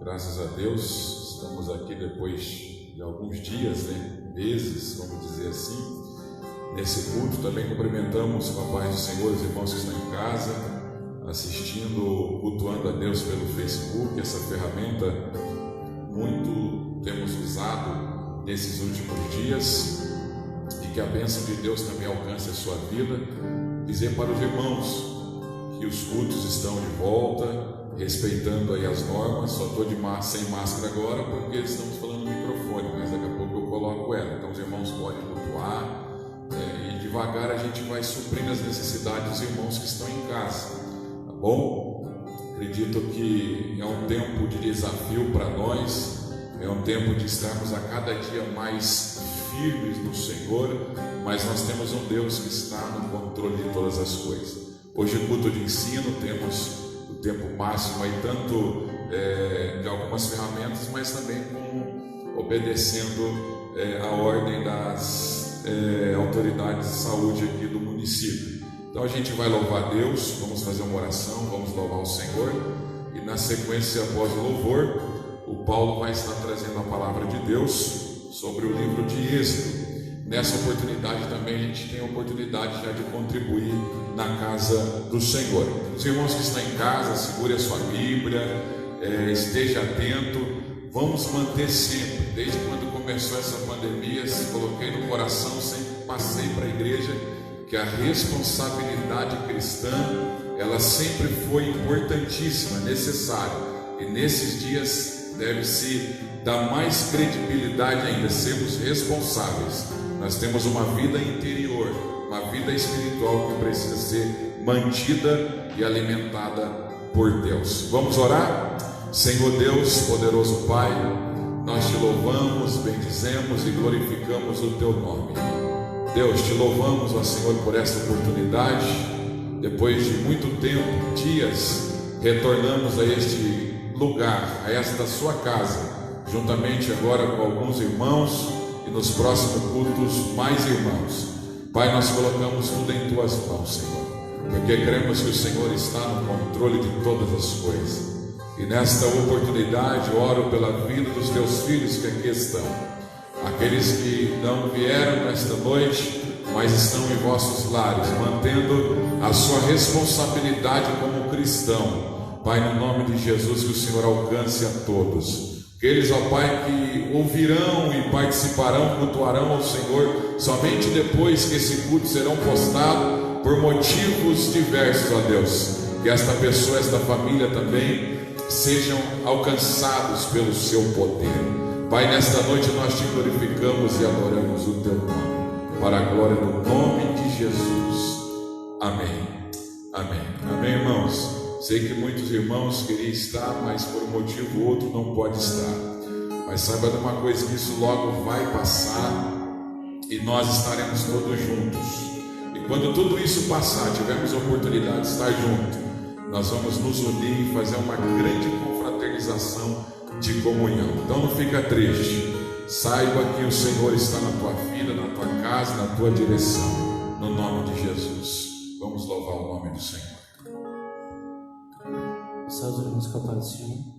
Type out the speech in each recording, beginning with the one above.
Graças a Deus, estamos aqui depois de alguns dias, meses, vamos dizer assim, nesse culto. Também cumprimentamos com a paz do Senhor os irmãos que estão em casa, assistindo, cultuando a Deus pelo Facebook, essa ferramenta muito temos usado nesses últimos dias, e que a bênção de Deus também alcance a sua vida. Dizer para os irmãos que os cultos estão de volta, respeitando aí as normas. Só estou sem máscara agora porque estamos falando no microfone, mas daqui a pouco eu coloco ela. Então os irmãos podem cultuar, e devagar a gente vai suprindo as necessidades dos irmãos que estão em casa, tá bom? Acredito que é um tempo de desafio para nós, é um tempo de estarmos a cada dia mais firmes no Senhor, mas nós temos um Deus que está no controle de todas as coisas. Hoje, culto de ensino, temos o tempo máximo aí, tanto de algumas ferramentas, mas também obedecendo a ordem das autoridades de saúde aqui do município. Então a gente vai louvar a Deus, vamos fazer uma oração, vamos louvar o Senhor, e na sequência, após o louvor, o Paulo vai estar trazendo a palavra de Deus sobre o livro de Êxodo. Nessa oportunidade também a gente tem a oportunidade já de contribuir na casa do Senhor. Os irmãos que estão em casa, segure a sua Bíblia, esteja atento. Vamos manter sempre, desde quando começou essa pandemia, coloquei no coração, sempre passei para a igreja, que a responsabilidade cristã, ela sempre foi importantíssima, necessária, e nesses dias deve-se dar mais credibilidade ainda, sermos responsáveis. Nós temos uma vida interior, uma vida espiritual que precisa ser mantida e alimentada por Deus. Vamos orar? Senhor Deus, poderoso Pai, nós te louvamos, bendizemos e glorificamos o teu nome. Deus, te louvamos, ó Senhor, por esta oportunidade. Depois de muito tempo, dias, retornamos a este lugar, a esta sua casa, juntamente agora com alguns irmãos, e nos próximos cultos mais irmãos. Pai, nós colocamos tudo em tuas mãos, Senhor, porque cremos que o Senhor está no controle de todas as coisas. E nesta oportunidade oro pela vida dos teus filhos que aqui estão, aqueles que não vieram nesta noite, mas estão em vossos lares, mantendo a sua responsabilidade como cristão. Pai, no nome de Jesus, que o Senhor alcance a todos. Aqueles, ó Pai, que ouvirão e participarão, cultuarão ao Senhor somente depois que esse culto serão postado por motivos diversos, ó Deus. Que esta pessoa, esta família também sejam alcançados pelo seu poder. Pai, nesta noite nós te glorificamos e adoramos o teu nome, para a glória do nome de Jesus. Amém. Amém. Amém, irmãos. Sei que muitos irmãos queriam estar, mas por um motivo ou outro não pode estar. Mas saiba de uma coisa, que isso logo vai passar e nós estaremos todos juntos. E quando tudo isso passar, tivermos a oportunidade de estar juntos, nós vamos nos unir e fazer uma grande confraternização de comunhão. Então não fica triste. Saiba que o Senhor está na tua vida, na tua casa, na tua direção. No nome de Jesus. Vamos louvar o nome do Senhor. Salve os irmãos com a paz do Senhor.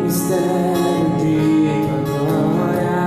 Mistério de tua glória.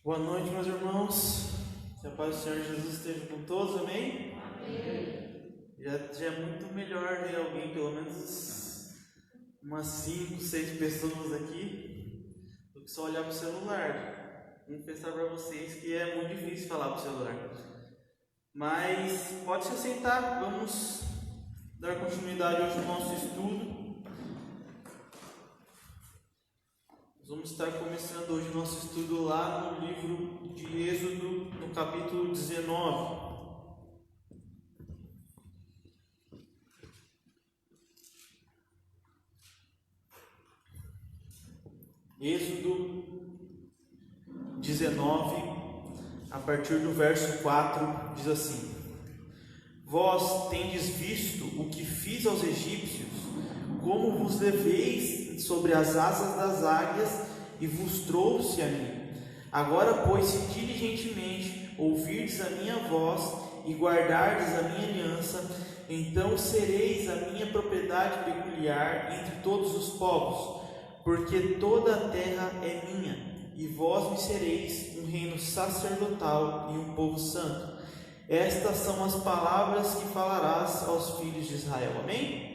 Boa noite, meus irmãos. Que a paz do Senhor Jesus esteja com todos, amém? Amém. Já é muito melhor ver alguém, pelo menos umas 5, 6 pessoas aqui, do que só olhar para o celular. Vou confessar para vocês que é muito difícil falar para o celular. Mas pode se aceitar, vamos dar continuidade hoje no nosso estudo. Vamos estar começando hoje o nosso estudo lá no livro de Êxodo, no capítulo 19. Êxodo 19, a partir do verso 4, diz assim: Vós tendes visto o que fiz aos egípcios, como vos leveis sobre as asas das águias e vos trouxe a mim. Agora, pois, se diligentemente ouvirdes a minha voz e guardardes a minha aliança, então sereis a minha propriedade peculiar entre todos os povos, porque toda a terra é minha, e vós me sereis um reino sacerdotal e um povo santo. Estas são as palavras que falarás aos filhos de Israel. Amém?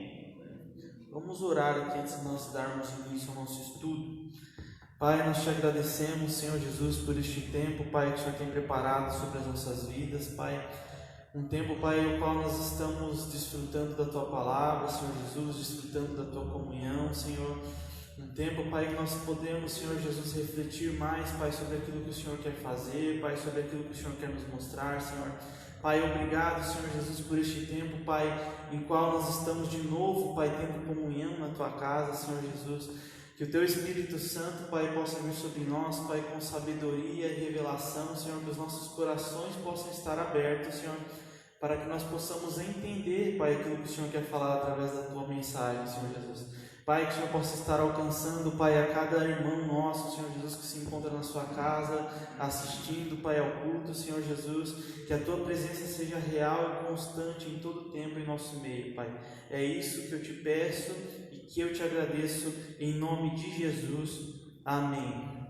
Vamos orar aqui antes de nós darmos início ao nosso estudo. Pai, nós te agradecemos, Senhor Jesus, por este tempo, Pai, que o Senhor tem preparado sobre as nossas vidas, Pai. Um tempo, Pai, no qual nós estamos desfrutando da Tua palavra, Senhor Jesus, desfrutando da Tua comunhão, Senhor. Um tempo, Pai, que nós podemos, Senhor Jesus, refletir mais, Pai, sobre aquilo que o Senhor quer fazer, Pai, sobre aquilo que o Senhor quer nos mostrar, Senhor. Pai, obrigado, Senhor Jesus, por este tempo, Pai, em qual nós estamos de novo, Pai, tendo comunhão na Tua casa, Senhor Jesus. Que o Teu Espírito Santo, Pai, possa vir sobre nós, Pai, com sabedoria e revelação, Senhor, que os nossos corações possam estar abertos, Senhor, para que nós possamos entender, Pai, aquilo que o Senhor quer falar através da Tua mensagem, Senhor Jesus. Pai, que o Senhor possa estar alcançando, Pai, a cada irmão nosso, Senhor Jesus, que se encontra na sua casa, assistindo, Pai, ao culto, Senhor Jesus, que a Tua presença seja real e constante em todo o tempo em nosso meio, Pai. É isso que eu te peço e que eu te agradeço, em nome de Jesus. Amém.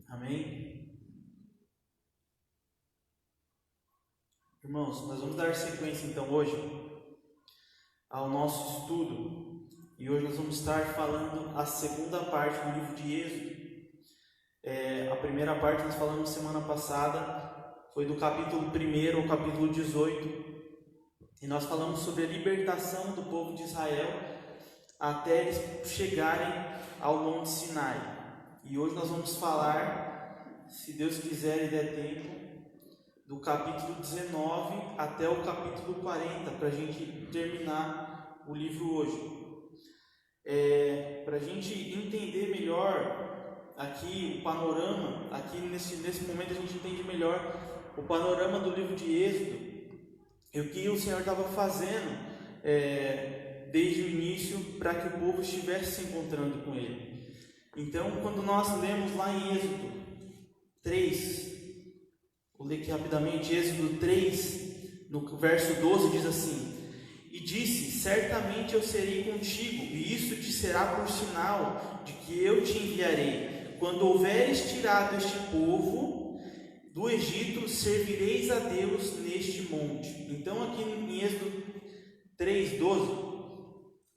Amém. Irmãos, nós vamos dar sequência, então, hoje, ao nosso estudo. E hoje nós vamos estar falando a segunda parte do livro de Êxodo. A primeira parte nós falamos semana passada, foi do capítulo 1 ao capítulo 18. E nós falamos sobre a libertação do povo de Israel até eles chegarem ao Monte Sinai. E hoje nós vamos falar, se Deus quiser e der tempo, do capítulo 19 até o capítulo 40, para a gente terminar o livro hoje. Para a gente entender melhor aqui o panorama, aqui nesse momento a gente entende melhor o panorama do livro de Êxodo e o que o Senhor estava fazendo desde o início para que o povo estivesse se encontrando com Ele. Então, quando nós lemos lá em Êxodo 3, vou ler aqui rapidamente, Êxodo 3, no verso 12 diz assim: E disse, certamente eu serei contigo, e isso te será por sinal de que eu te enviarei. Quando houveres tirado este povo do Egito, servireis a Deus neste monte. Então aqui em Êxodo 3:12,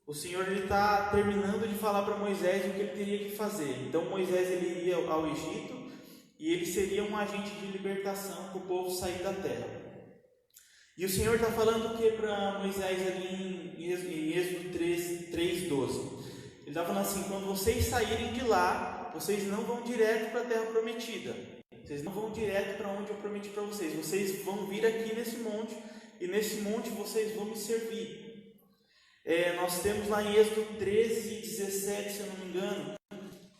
o Senhor está terminando de falar para Moisés o que ele teria que fazer. Então Moisés ele iria ao Egito e ele seria um agente de libertação para o povo sair da terra. E o Senhor está falando o que para Moisés ali em Êxodo 3:12? Ele está falando assim: quando vocês saírem de lá, vocês não vão direto para a terra prometida. Vocês não vão direto para onde eu prometi para vocês. Vocês vão vir aqui nesse monte, e nesse monte vocês vão me servir. Nós temos lá em Êxodo 13:17, se eu não me engano,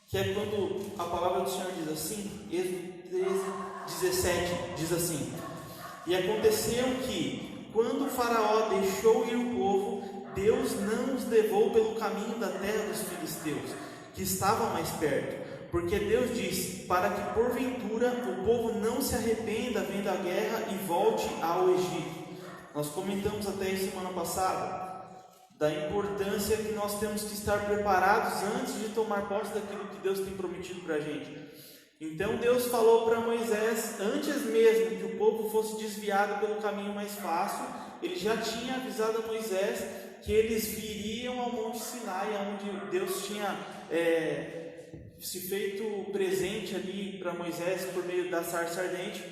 que é quando a palavra do Senhor diz assim, Êxodo 13:17 diz assim: E aconteceu que, quando o faraó deixou ir o povo, Deus não os levou pelo caminho da terra dos filisteus, que estava mais perto, porque Deus disse, para que porventura o povo não se arrependa vendo a guerra e volte ao Egito. Nós comentamos até isso semana passada, da importância que nós temos que estar preparados antes de tomar posse daquilo que Deus tem prometido para a gente. Então Deus falou para Moisés, antes mesmo que o povo fosse desviado pelo caminho mais fácil, ele já tinha avisado a Moisés que eles viriam ao Monte Sinai, onde Deus tinha se feito presente ali para Moisés por meio da sarça ardente.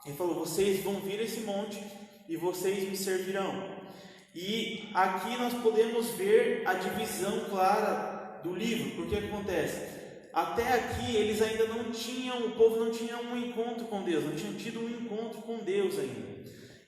Ele falou: vocês vão vir a esse monte e vocês me servirão. E aqui nós podemos ver a divisão clara do livro, porque o que acontece? Até aqui eles ainda não tinham, o povo não tinha um encontro com Deus, não tinham tido um encontro com Deus ainda.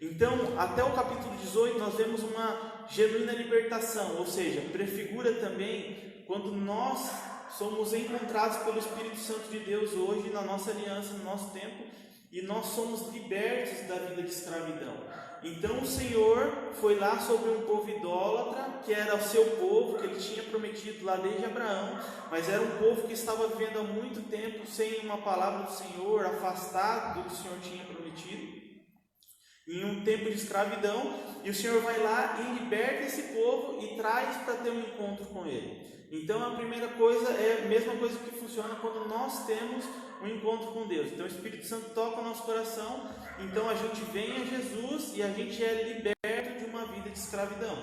Então, até o capítulo 18 nós vemos uma genuína libertação, ou seja, prefigura também quando nós somos encontrados pelo Espírito Santo de Deus hoje na nossa aliança, no nosso tempo, e nós somos libertos da vida de escravidão. Então o Senhor foi lá sobre um povo idólatra, que era o seu povo, que ele tinha prometido lá desde Abraão, mas era um povo que estava vivendo há muito tempo sem uma palavra do Senhor, afastado do que o Senhor tinha prometido, em um tempo de escravidão, e o Senhor vai lá e liberta esse povo e traz para ter um encontro com ele. Então a primeira coisa é a mesma coisa que funciona quando nós temos um encontro com Deus. Então o Espírito Santo toca o nosso coração, então a gente vem a Jesus e a gente é liberto de uma vida de escravidão.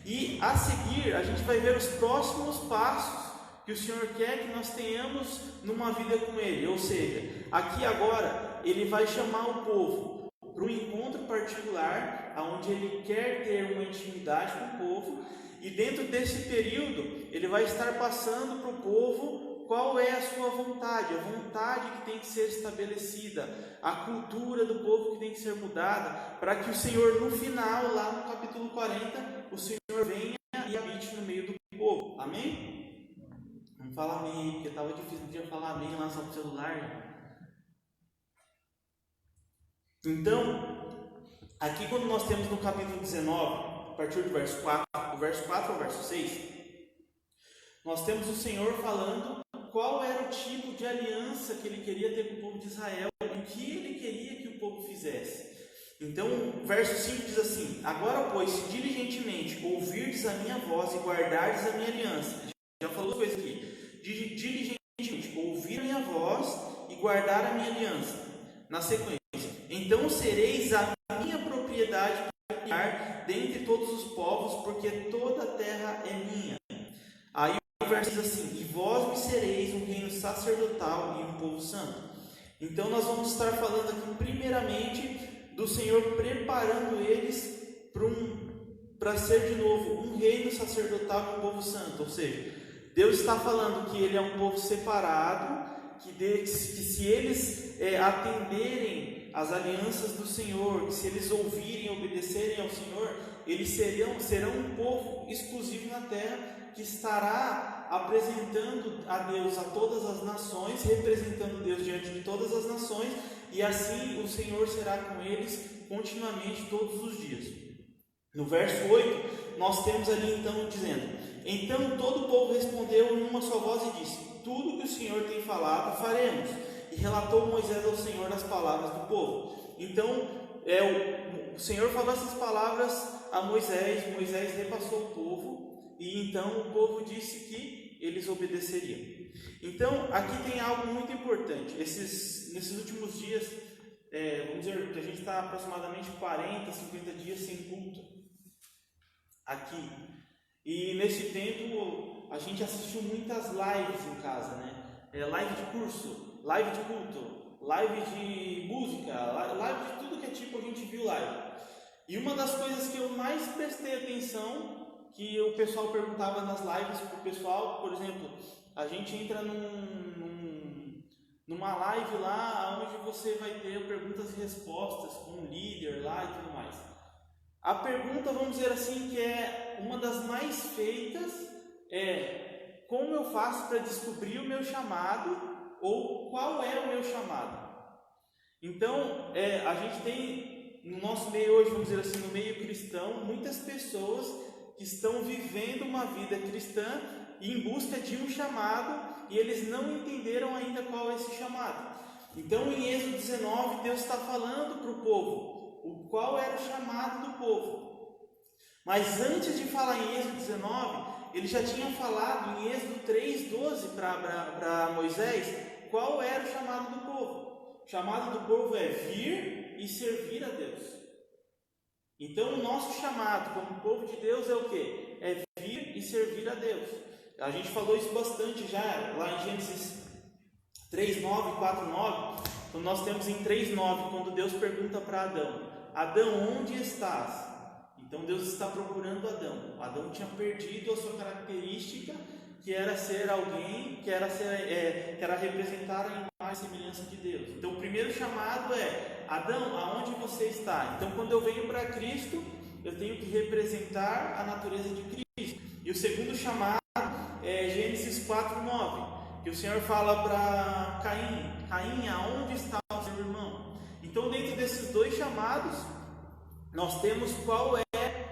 E a seguir a gente vai ver os próximos passos que o Senhor quer que nós tenhamos numa vida com Ele. Ou seja, aqui agora Ele vai chamar o povo para um encontro particular, onde Ele quer ter uma intimidade com o povo, e dentro desse período Ele vai estar passando para o povo qual é a sua vontade, a vontade que tem que ser estabelecida, a cultura do povo que tem que ser mudada, para que o Senhor no final, lá no capítulo 40, o Senhor venha e habite no meio do povo. Amém? Vamos falar amém, porque estava difícil de falar amém lá só no celular. Então, aqui quando nós temos no capítulo 19, a partir do verso 4, do verso 4 ao verso 6, nós temos o Senhor falando qual era o tipo de aliança que Ele queria ter com o povo de Israel, e o que Ele queria que o povo fizesse. Então, o verso 5 diz assim: agora, pois, se diligentemente ouvirdes a minha voz e guardardes a minha aliança. Já falou duas coisas aqui. Diligentemente ouvir a minha voz e guardar a minha aliança. Na sequência: então sereis a minha propriedade peculiar dentre todos os povos, porque toda a terra é minha. Aí o verso diz assim: e vós me sereis um reino sacerdotal e um povo santo. Então nós vamos estar falando aqui primeiramente do Senhor preparando eles para ser de novo um reino sacerdotal e um povo santo. Ou seja, Deus está falando que Ele é um povo separado, que se eles atenderem às alianças do Senhor, se eles ouvirem e obedecerem ao Senhor, eles serão um povo exclusivo na terra, que estará apresentando a Deus a todas as nações, representando Deus diante de todas as nações, e assim o Senhor será com eles continuamente todos os dias. No verso 8, nós temos ali então dizendo: então todo o povo respondeu em uma só voz e disse: tudo que o Senhor tem falado faremos. E relatou Moisés ao Senhor as palavras do povo. Então o Senhor falou essas palavras a Moisés, Moisés repassou o povo, e então o povo disse que eles obedeceriam. Então aqui tem algo muito importante. Nesses últimos dias, vamos dizer que a gente está aproximadamente 40, 50 dias sem culto aqui. E nesse tempo a gente assistiu muitas lives em casa, né? Live de curso, live de culto, live de música, live de tudo que é tipo, a gente viu live. E uma das coisas que eu mais prestei atenção, que o pessoal perguntava nas lives para o pessoal, por exemplo, a gente entra numa live lá onde você vai ter perguntas e respostas com um líder lá e tudo mais. A pergunta, vamos dizer assim, que é uma das mais feitas é: como eu faço para descobrir o meu chamado, ou qual é o meu chamado? Então, a gente tem no nosso meio hoje, vamos dizer assim, no meio cristão, muitas pessoas que estão vivendo uma vida cristã e em busca de um chamado, e eles não entenderam ainda qual é esse chamado. Então, em Êxodo 19, Deus está falando para o povo qual era o chamado do povo. Mas antes de falar em Êxodo 19, ele já tinha falado em Êxodo 3:12 para Moisés qual era o chamado do povo? O chamado do povo é vir e servir a Deus. Então o nosso chamado como povo de Deus é o quê? É vir e servir a Deus. A gente falou isso bastante já lá em Gênesis 3:9, 4:9. Então nós temos em 3:9, quando Deus pergunta para Adão: Adão, onde estás? Então Deus está procurando Adão. Adão tinha perdido a sua característica, que era ser alguém, que era representar a imagem e semelhança de Deus. Então o primeiro chamado é: Adão, aonde você está? Então quando eu venho para Cristo, eu tenho que representar a natureza de Cristo. E o segundo chamado é Gênesis 4:9, que o Senhor fala para Caim: Caim, aonde está o seu irmão? Então dentro desses dois chamados, nós temos qual é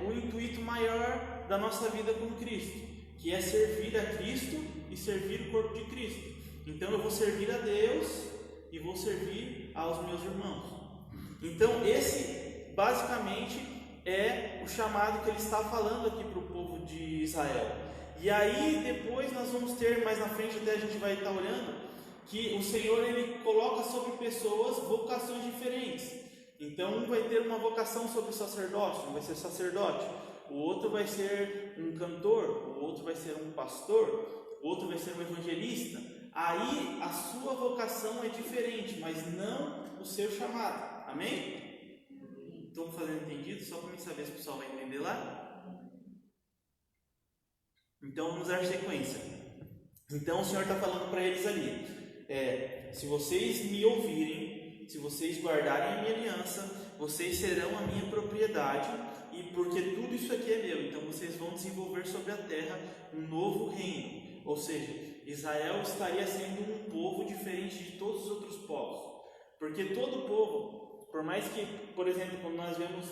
o intuito maior da nossa vida com Cristo, que é servir a Cristo e servir o corpo de Cristo. Então eu vou servir a Deus e vou servir aos meus irmãos. Então esse basicamente é o chamado que ele está falando aqui para o povo de Israel. E aí depois nós vamos ter mais na frente, até a gente vai estar olhando, que o Senhor ele coloca sobre pessoas vocações diferentes. Então um vai ter uma vocação sobre o sacerdócio, um vai ser sacerdote, o outro vai ser um cantor, o outro vai ser um pastor, o outro vai ser um evangelista. Aí a sua vocação é diferente, mas não o seu chamado. Amém? Estão fazendo entendido? Só para mim saber se o pessoal vai entender lá. Então vamos dar sequência. Então o Senhor está falando para eles ali: se vocês me ouvirem, se vocês guardarem a minha aliança, vocês serão a minha propriedade, e porque tudo isso aqui é meu, então vocês vão desenvolver sobre a terra um novo reino. Ou seja, Israel estaria sendo um povo diferente de todos os outros povos, porque todo povo, por mais que, por exemplo, quando nós vemos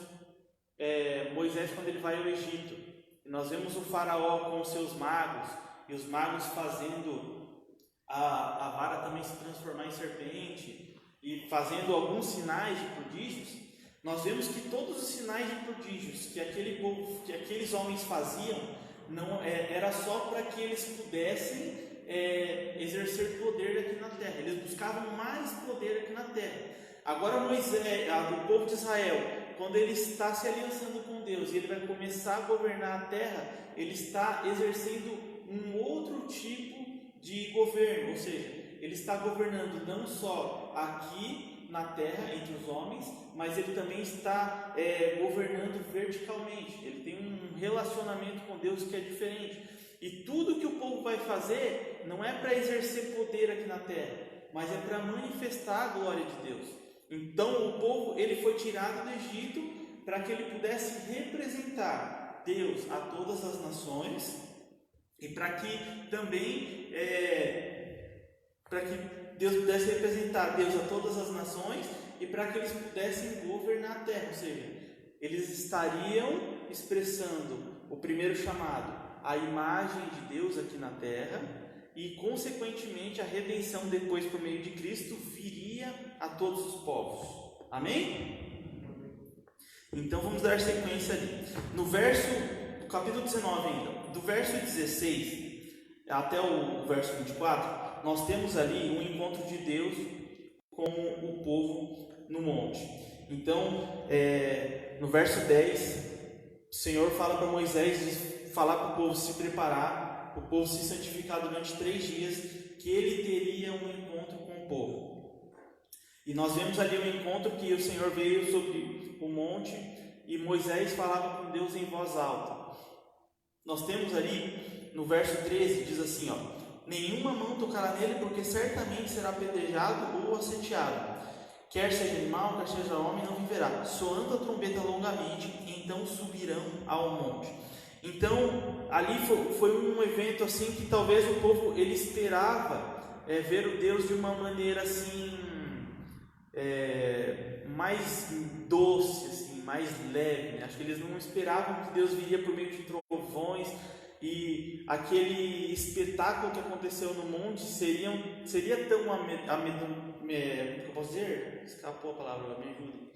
Moisés quando ele vai ao Egito, nós vemos o faraó com os seus magos, e os magos fazendo a vara também se transformar em serpente, e fazendo alguns sinais de prodígios, nós vemos que todos os sinais de prodígios que aqueles homens faziam, não era só para que eles pudessem exercer poder aqui na terra. Eles buscavam mais poder aqui na terra. Agora Moisés, o povo de Israel, quando ele está se aliançando com Deus e ele vai começar a governar a terra, ele está exercendo um outro tipo de governo, ou seja, ele está governando não só aqui na terra, entre os homens, mas ele também está governando verticalmente. Ele tem um relacionamento com Deus que é diferente. E tudo que o povo vai fazer não é para exercer poder aqui na terra, mas é para manifestar a glória de Deus. Então o povo ele foi tirado do Egito para que ele pudesse representar Deus a todas as nações, e para que também para que Deus pudesse representar Deus a todas as nações, e para que eles pudessem governar a terra. Ou seja, eles estariam expressando o primeiro chamado, a imagem de Deus aqui na terra, e consequentemente a redenção depois por meio de Cristo viria a todos os povos. Amém? Então vamos dar sequência ali. No capítulo 19 ainda, do verso 16 até o verso 24, nós temos ali um encontro de Deus com o povo no monte. Então, no verso 10, o Senhor fala para Moisés falar para o povo se preparar, o povo se santificar durante 3 dias, que ele teria um encontro com o povo. E nós vemos ali um encontro que o Senhor veio sobre o monte e Moisés falava com Deus em voz alta. Nós temos ali no verso 13, diz assim, nenhuma mão tocará nele, porque certamente será apedrejado ou asseteado. Quer seja animal, quer seja homem, não viverá. Soando a trombeta longamente, então subirão ao monte. Então, ali foi um evento assim que talvez o povo ele esperava ver o Deus de uma maneira assim mais doce, assim, mais leve, né? Acho que eles não esperavam que Deus viria por meio de trovões, e aquele espetáculo que aconteceu no monte seria tão eu posso dizer? Escapou a palavra, me ajude.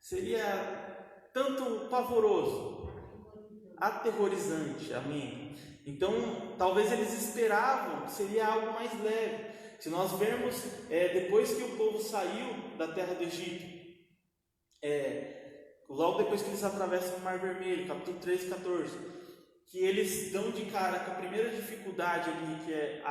Seria tanto pavoroso, aterrorizante, amém? Então, talvez eles esperavam que seria algo mais leve. Se nós vermos, depois que o povo saiu da terra do Egito, logo depois que eles atravessam o Mar Vermelho, capítulo 13 e 14, que eles dão de cara com a primeira dificuldade ali, que é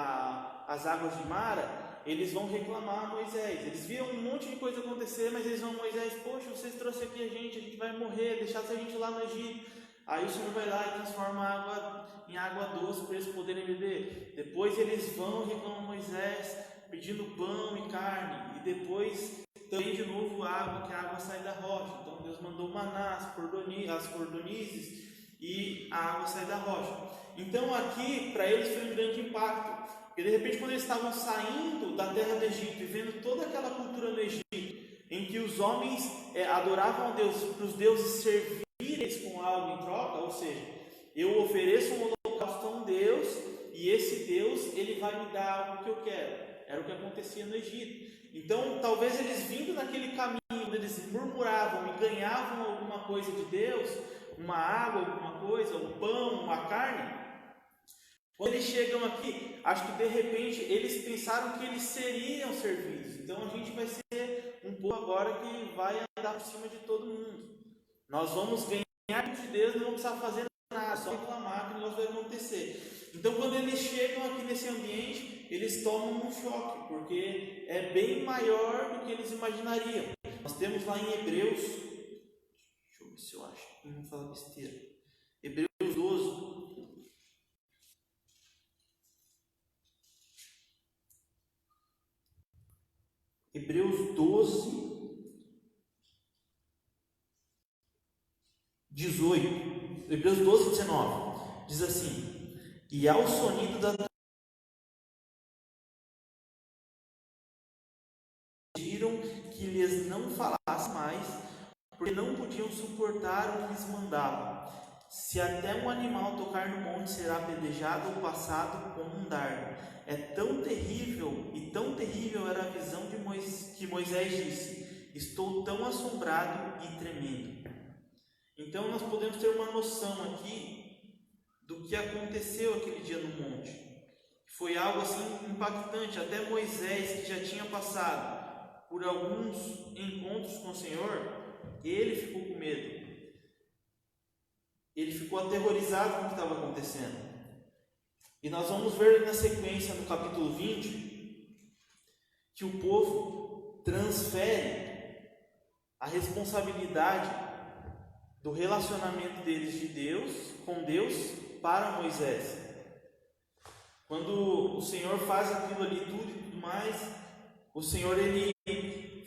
as águas de Mara, eles vão reclamar a Moisés. Eles viram um monte de coisa acontecer, mas eles vão a Moisés: poxa, vocês trouxeram aqui a gente vai morrer, deixasse a gente lá no Egito. Aí o Senhor vai lá e transforma a água em água doce para eles poderem beber. Depois eles vão e reclamam a Moisés, pedindo pão e carne. E depois também de novo água, que a água sai da rocha. Então Deus mandou o maná, as cordonizes, e a água sai da rocha. Então aqui para eles foi um grande impacto, porque de repente quando eles estavam saindo da terra do Egito e vendo toda aquela cultura do Egito, em que os homens adoravam a Deus, para os deuses servirem eles com algo em troca, ou seja, eu ofereço um holocausto a um Deus e esse Deus ele vai me dar algo que eu quero. Era o que acontecia no Egito. Então talvez eles vindo naquele caminho onde eles murmuravam e ganhavam alguma coisa de Deus, uma água, alguma coisa, um pão, uma carne, quando eles chegam aqui, acho que de repente eles pensaram que eles seriam servidos. Então a gente vai ser um povo agora que vai andar por cima de todo mundo. Nós vamos ganhar de Deus, não vamos precisar fazer nada, só reclamar que o negócio vai acontecer. Então quando eles chegam aqui nesse ambiente, eles tomam um choque, porque é bem maior do que eles imaginariam. Nós temos lá em Hebreus, deixa eu ver se eu acho, não vou falar besteira, Hebreus 12. Hebreus 12, 18. Hebreus 12, 19. Diz assim: e ao sonido da pediram que lhes não falasse mais, porque não podiam suportar o que lhes mandava. Se até um animal tocar no monte, será apedrejado ou passado como um dardo. É tão terrível, e tão terrível era a visão que Moisés disse: estou tão assombrado e tremendo. Então nós podemos ter uma noção aqui do que aconteceu aquele dia no monte. Foi algo assim impactante. Até Moisés, que já tinha passado por alguns encontros com o Senhor, ele ficou com medo. Ele ficou aterrorizado com o que estava acontecendo. E nós vamos ver na sequência, no capítulo 20, que o povo transfere a responsabilidade do relacionamento deles com Deus para Moisés. Quando o Senhor faz aquilo ali tudo e tudo mais, o Senhor ele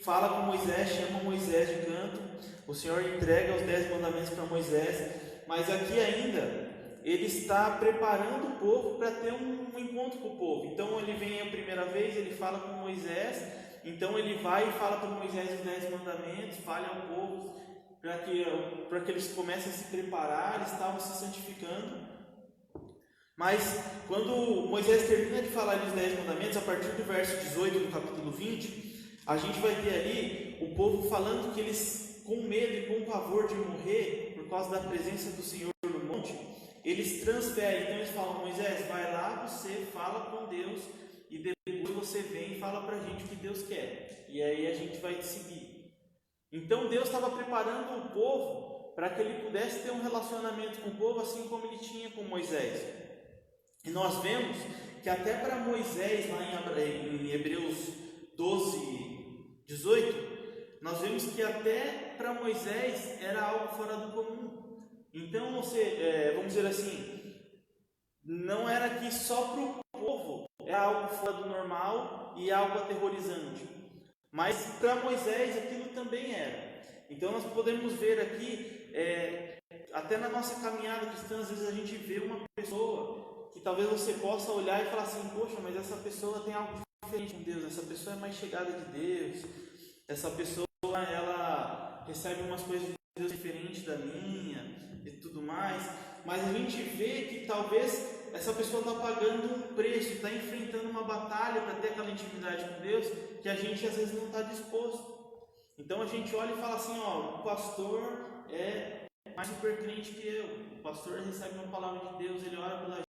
fala com Moisés, chama Moisés de canto, o Senhor entrega os 10 mandamentos para Moisés, mas aqui ainda ele está preparando o povo para ter um encontro com o povo. Então ele vem a primeira vez, ele fala com Moisés, então ele vai e fala para Moisés os 10 mandamentos, fala ao povo para que eles comecem a se preparar. Eles estavam se santificando. Mas quando Moisés termina de falar os 10 mandamentos, a partir do verso 18 do capítulo 20, a gente vai ter ali o povo falando que eles, com medo e com pavor de morrer por causa da presença do Senhor no monte, eles transferem. Então eles falam: Moisés, vai lá, você fala com Deus e depois você vem e fala para a gente o que Deus quer, e aí a gente vai te seguir. Então Deus estava preparando o povo para que ele pudesse ter um relacionamento com o povo assim como ele tinha com Moisés. E nós vemos que até para Moisés, lá em Hebreus 12, 18, nós vemos que até para Moisés era algo fora do comum. Então, vamos dizer assim, não era que só para o povo era algo fora do normal e algo aterrorizante, mas para Moisés aquilo também era. Então nós podemos ver aqui, até na nossa caminhada cristã, às vezes a gente vê uma pessoa que talvez você possa olhar e falar assim: poxa, mas essa pessoa tem algo diferente com Deus, essa pessoa é mais chegada de Deus, essa pessoa ela recebe umas coisas de Deus diferentes da minha e tudo mais. Mas a gente vê que talvez essa pessoa está pagando um preço, está enfrentando uma batalha para ter aquela intimidade com Deus que a gente às vezes não está disposto. Então a gente olha e fala assim: ó, o pastor é mais super crente que eu, o pastor recebe uma palavra de Deus, ele ora pela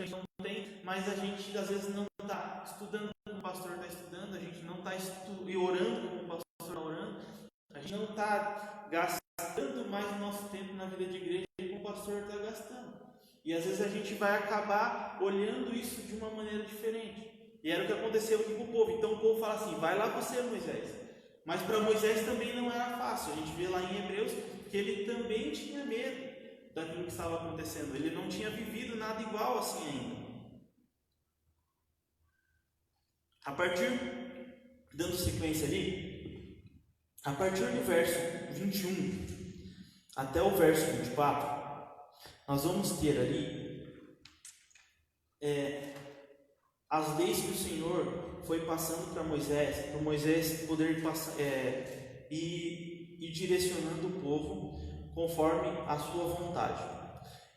que a gente não tem, mas a gente às vezes não está estudando como o pastor está estudando, a gente não está orando como o pastor está orando, a gente não está gastando mais o nosso tempo na vida de igreja como o pastor está gastando. E às vezes a gente vai acabar olhando isso de uma maneira diferente. E era o que aconteceu aqui com o povo. Então o povo fala assim: vai lá você, Moisés. Mas para Moisés também não era fácil. A gente vê lá em Hebreus que ele também tinha medo daquilo que estava acontecendo. Ele não tinha vivido nada igual assim ainda. A partir, dando sequência ali, a partir do verso 21 até o verso 24, nós vamos ter ali as leis que o Senhor foi passando para Moisés poder passar, ir direcionando o povo conforme a sua vontade.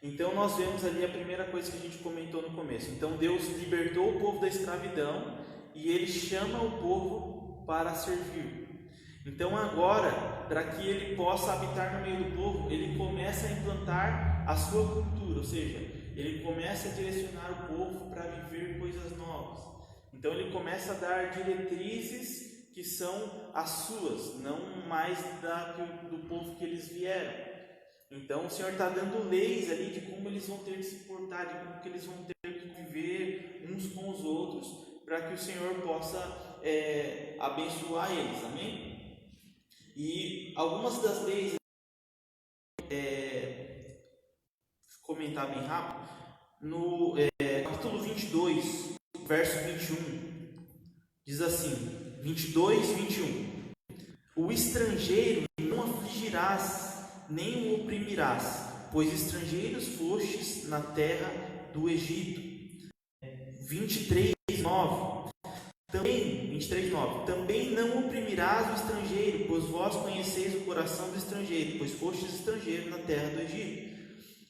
Então nós vemos ali a primeira coisa que a gente comentou no começo. Então Deus libertou o povo da escravidão e Ele chama o povo para servir. Então agora, para que Ele possa habitar no meio do povo, Ele começa a implantar a sua cultura, ou seja, Ele começa a direcionar o povo para viver coisas novas. Então Ele começa a dar diretrizes que são as suas, não mais do povo que eles vieram. Então o Senhor está dando leis ali de como eles vão ter que se portar, de como que eles vão ter que viver uns com os outros, para que o Senhor possa abençoar eles, amém? E algumas das leis, comentar bem rápido, no capítulo 22, verso 21, diz assim, 22, 21, o estrangeiro não afligirás, nem o oprimirás, pois estrangeiros fostes na terra do Egito. 23, 9, também não oprimirás o estrangeiro, pois vós conheceis o coração do estrangeiro, pois fostes estrangeiro na terra do Egito.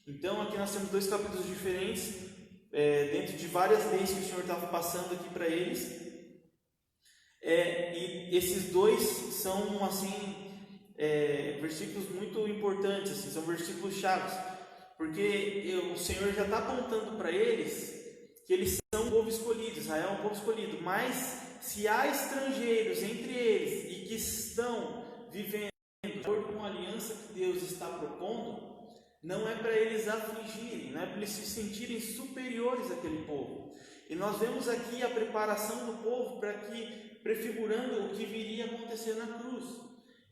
Então aqui nós temos dois capítulos diferentes, dentro de várias leis que o Senhor estava passando aqui para eles, e esses dois são assim versículos muito importantes, assim, são versículos chaves, porque o Senhor já está apontando para eles que eles são um povo escolhido, Israel é um povo escolhido, mas se há estrangeiros entre eles e que estão vivendo de acordo com a aliança que Deus está propondo, não é para eles afligirem, não é para eles se sentirem superiores àquele povo. E nós vemos aqui a preparação do povo prefigurando o que viria a acontecer na cruz.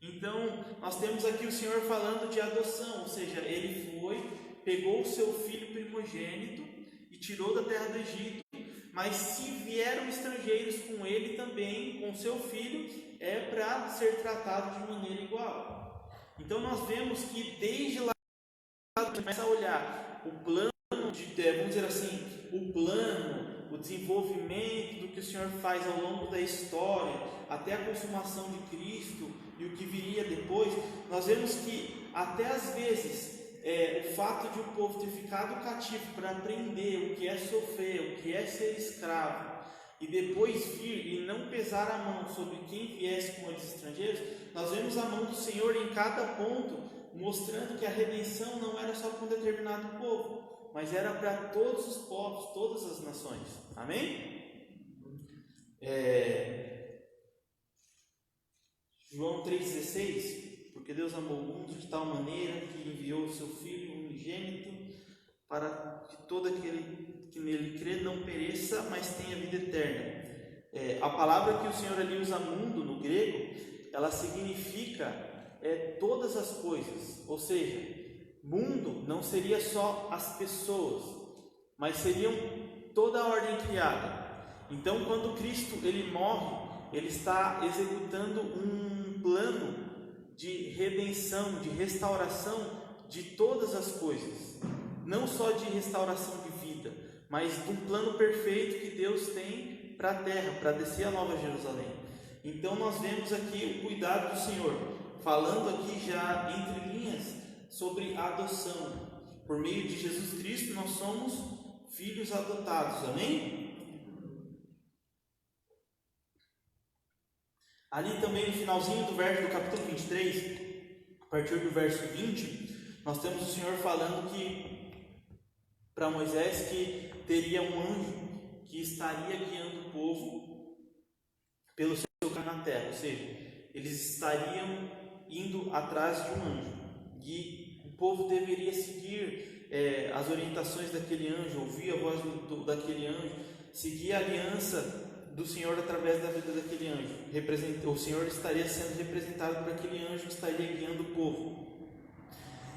Então, nós temos aqui o Senhor falando de adoção, ou seja, Ele pegou o seu filho primogênito e tirou da terra do Egito, mas se vieram estrangeiros com Ele também, com seu filho, é para ser tratado de maneira igual. Então, nós vemos que desde lá, começa a olhar o plano, vamos dizer assim, o desenvolvimento do que o Senhor faz ao longo da história, até a consumação de Cristo e o que viria depois. Nós vemos que até às vezes o fato de o povo ter ficado cativo para aprender o que é sofrer, o que é ser escravo, e depois vir e não pesar a mão sobre quem viesse com eles estrangeiros, nós vemos a mão do Senhor em cada ponto, mostrando que a redenção não era só para um determinado povo, mas era para todos os povos, todas as nações. Amém? João 3,16, porque Deus amou o mundo de tal maneira que enviou o seu Filho unigênito para que todo aquele que nele crê não pereça, mas tenha vida eterna. A palavra que o Senhor ali usa, mundo, no grego, ela significa todas as coisas, ou seja, mundo não seria só as pessoas, mas seriam toda a ordem criada. Então, quando Cristo ele morre, ele está executando um plano de redenção, de restauração de todas as coisas, não só de restauração de vida, mas de um plano perfeito que Deus tem para a terra, para descer a Nova Jerusalém. Então nós vemos aqui o cuidado do Senhor, falando aqui já entre linhas sobre a adoção. Por meio de Jesus Cristo nós somos filhos adotados, amém? Ali também no finalzinho do capítulo 23, a partir do verso 20, nós temos o Senhor falando que para Moisés que teria um anjo que estaria guiando o povo pelo seu caminho na terra, ou seja, eles estariam indo atrás de um anjo e o povo deveria seguir as orientações daquele anjo, ouvir a voz daquele anjo, seguir a aliança do Senhor através da vida daquele anjo. O Senhor estaria sendo representado por aquele anjo que estaria guiando o povo.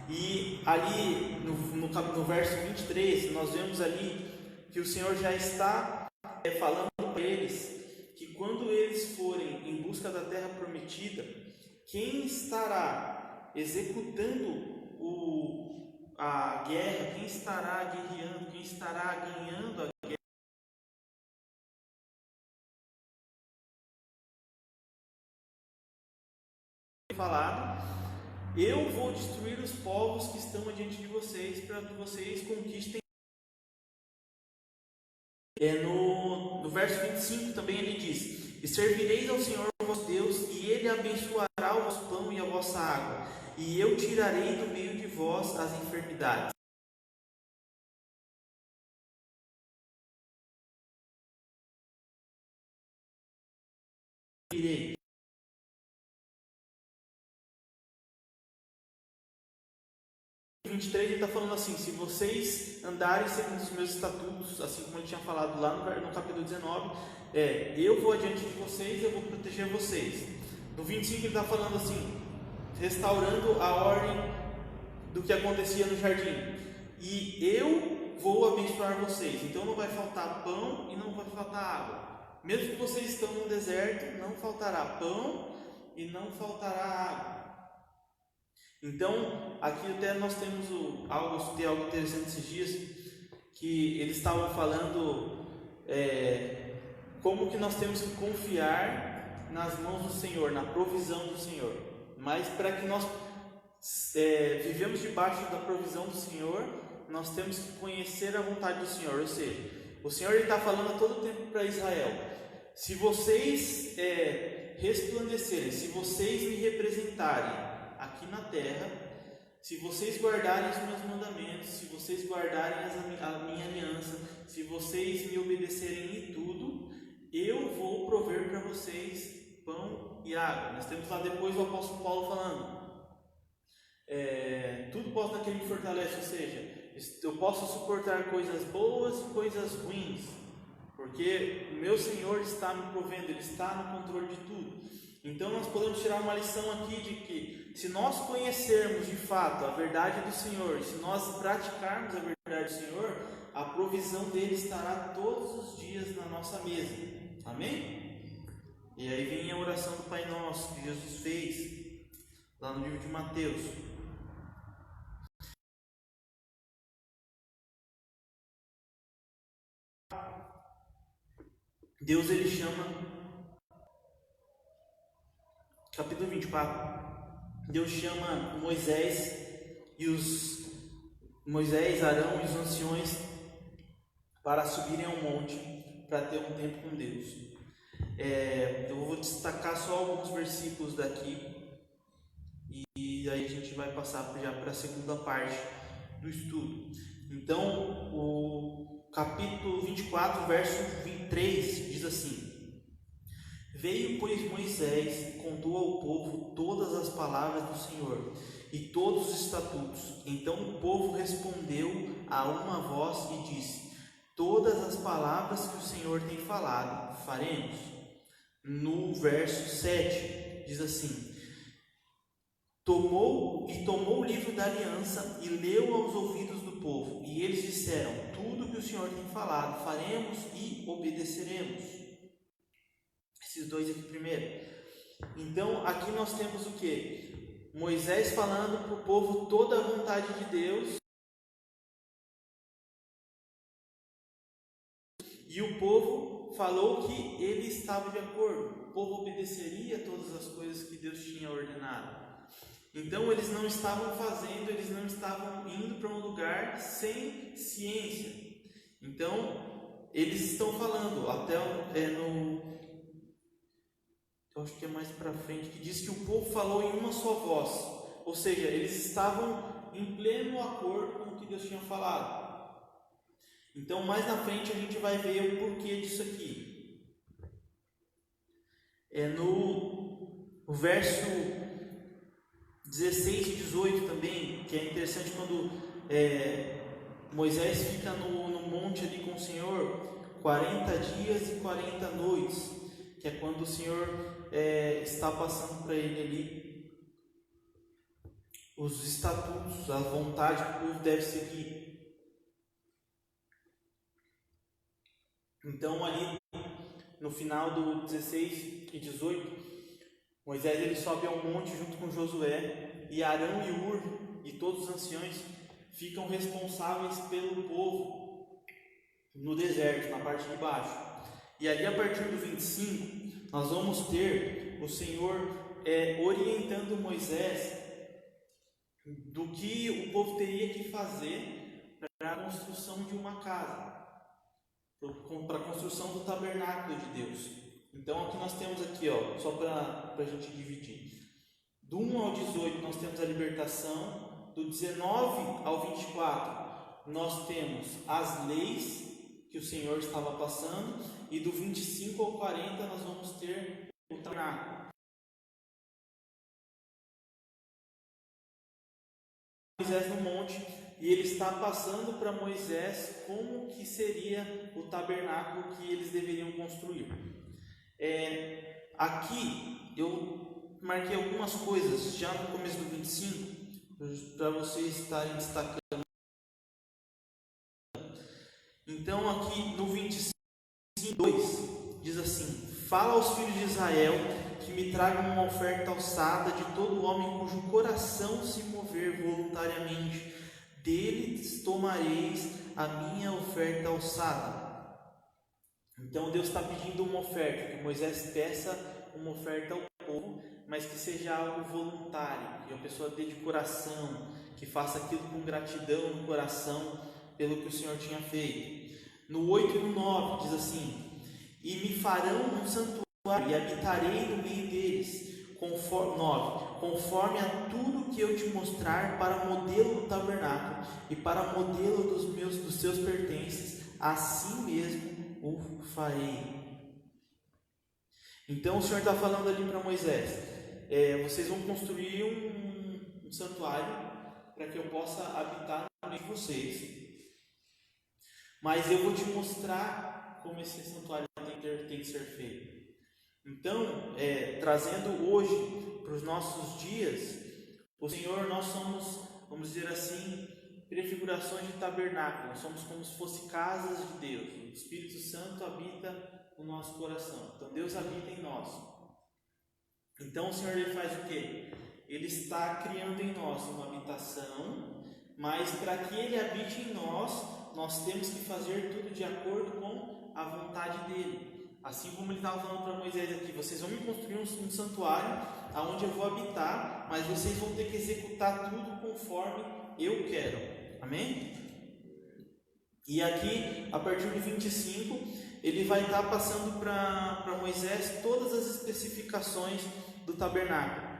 E ali no verso 23, nós vemos ali que o Senhor já está falando para eles que quando eles forem em busca da terra prometida, quem estará executando a guerra, quem estará guerreando, quem estará ganhando a guerra, falado: eu vou destruir os povos que estão adiante de vocês, para que vocês conquistem. No verso 25 também ele diz: e servireis ao Senhor vosso Deus, e ele abençoará o vosso pão e a vossa água, e eu tirarei do meio de vós as enfermidades. Irei. 23 ele está falando assim: se vocês andarem segundo os meus estatutos, assim como ele tinha falado lá no capítulo 19, eu vou adiante de vocês, eu vou proteger vocês. No 25 ele está falando assim, restaurando a ordem do que acontecia no jardim: e eu vou abençoar vocês, então não vai faltar pão e não vai faltar água. Mesmo que vocês estão no deserto, não faltará pão e não faltará água. Então, aqui até nós temos algo interessante esses dias, que eles estavam falando como que nós temos que confiar nas mãos do Senhor, na provisão do Senhor. Mas para que nós vivemos debaixo da provisão do Senhor, nós temos que conhecer a vontade do Senhor. Ou seja, o Senhor está falando a todo tempo para Israel: se vocês resplandecerem, se vocês me representarem aqui na terra, se vocês guardarem os meus mandamentos, se vocês guardarem a minha aliança, se vocês me obedecerem em tudo, eu vou prover para vocês pão e água. Nós temos lá depois o apóstolo Paulo falando: tudo posso naquele que me fortalece, ou seja, eu posso suportar coisas boas e coisas ruins, porque o meu Senhor está me provendo, Ele está no controle de tudo. Então nós podemos tirar uma lição aqui de que, se nós conhecermos de fato a verdade do Senhor, se nós praticarmos a verdade do Senhor, a provisão dele estará todos os dias na nossa mesa. Amém? E aí vem a oração do Pai Nosso que Jesus fez lá no livro de Mateus. Deus, ele chama, capítulo 24, Deus chama Moisés, Arão e os anciões para subirem ao monte para ter um tempo com Deus. Eu vou destacar só alguns versículos daqui e aí a gente vai passar já para a segunda parte do estudo. Então, o capítulo 24, verso 23 diz assim: veio, pois, Moisés e contou ao povo todas as palavras do Senhor e todos os estatutos. Então o povo respondeu a uma voz e disse: todas as palavras que o Senhor tem falado, faremos. No verso 7 diz assim: tomou o livro da aliança e leu aos ouvidos do povo, e eles disseram: tudo que o Senhor tem falado, faremos e obedeceremos. Esses dois aqui primeiro. Então aqui nós temos o que? Moisés falando para o povo toda a vontade de Deus, e o povo falou que ele estava de acordo, o povo obedeceria todas as coisas que Deus tinha ordenado. Então eles não estavam fazendo, eles não estavam indo para um lugar sem ciência. Então eles estão falando, até eu acho que é mais para frente, que diz que o povo falou em uma só voz, ou seja, eles estavam em pleno acordo com o que Deus tinha falado. Então, mais na frente a gente vai ver o porquê disso aqui. No verso 16 e 18 também, que é interessante quando Moisés fica no monte ali com o Senhor 40 dias e 40 noites, que é quando o Senhor está passando para ele ali os estatutos, a vontade que o povo deve seguir. Então ali no final do 16 e 18, Moisés ele sobe ao monte junto com Josué, e Arão e Hur e todos os anciões ficam responsáveis pelo povo no deserto, na parte de baixo. E ali a partir do 25, nós vamos ter o Senhor orientando Moisés do que o povo teria que fazer para a construção de uma casa, para a construção do tabernáculo de Deus. Então aqui nós temos aqui, só para a gente dividir. Do 1 ao 18 nós temos a libertação, do 19 ao 24 nós temos as leis que o Senhor estava passando, e do 25 ao 40 nós vamos ter o tabernáculo. Moisés no monte, e ele está passando para Moisés como que seria o tabernáculo que eles deveriam construir. Aqui eu marquei algumas coisas já no começo do 25 para vocês estarem destacando. Então aqui no 25:2 diz assim: fala aos filhos de Israel que me tragam uma oferta alçada de todo homem cujo coração se mover voluntariamente, deles tomareis a minha oferta alçada. Então Deus está pedindo uma oferta, que Moisés peça uma oferta ao povo, mas que seja algo voluntário, que a pessoa dê de coração, que faça aquilo com gratidão no coração pelo que o Senhor tinha feito. No 8 e no 9 diz assim: e me farão um santuário e habitarei no meio deles, conforme a tudo que eu te mostrar, para modelo do tabernáculo e para modelo dos seus pertences, assim mesmo o farei. Então o Senhor está falando ali para Moisés: vocês vão construir um santuário para que eu possa habitar no meio de vocês, mas eu vou te mostrar como esse santuário tem que ser feito. Então, trazendo hoje para os nossos dias, o Senhor, nós somos, vamos dizer assim, prefigurações de tabernáculo. Nós somos como se fossem casas de Deus. O Espírito Santo habita no nosso coração. Então Deus habita em nós. Então o Senhor ele faz o quê? Ele está criando em nós uma habitação, mas para que Ele habite em nós temos que fazer tudo de acordo com a vontade dEle. Assim como Ele estava falando para Moisés aqui: vocês vão me construir um santuário aonde eu vou habitar, mas vocês vão ter que executar tudo conforme eu quero. Amém? E aqui, a partir do 25, ele vai estar passando para Moisés todas as especificações do tabernáculo.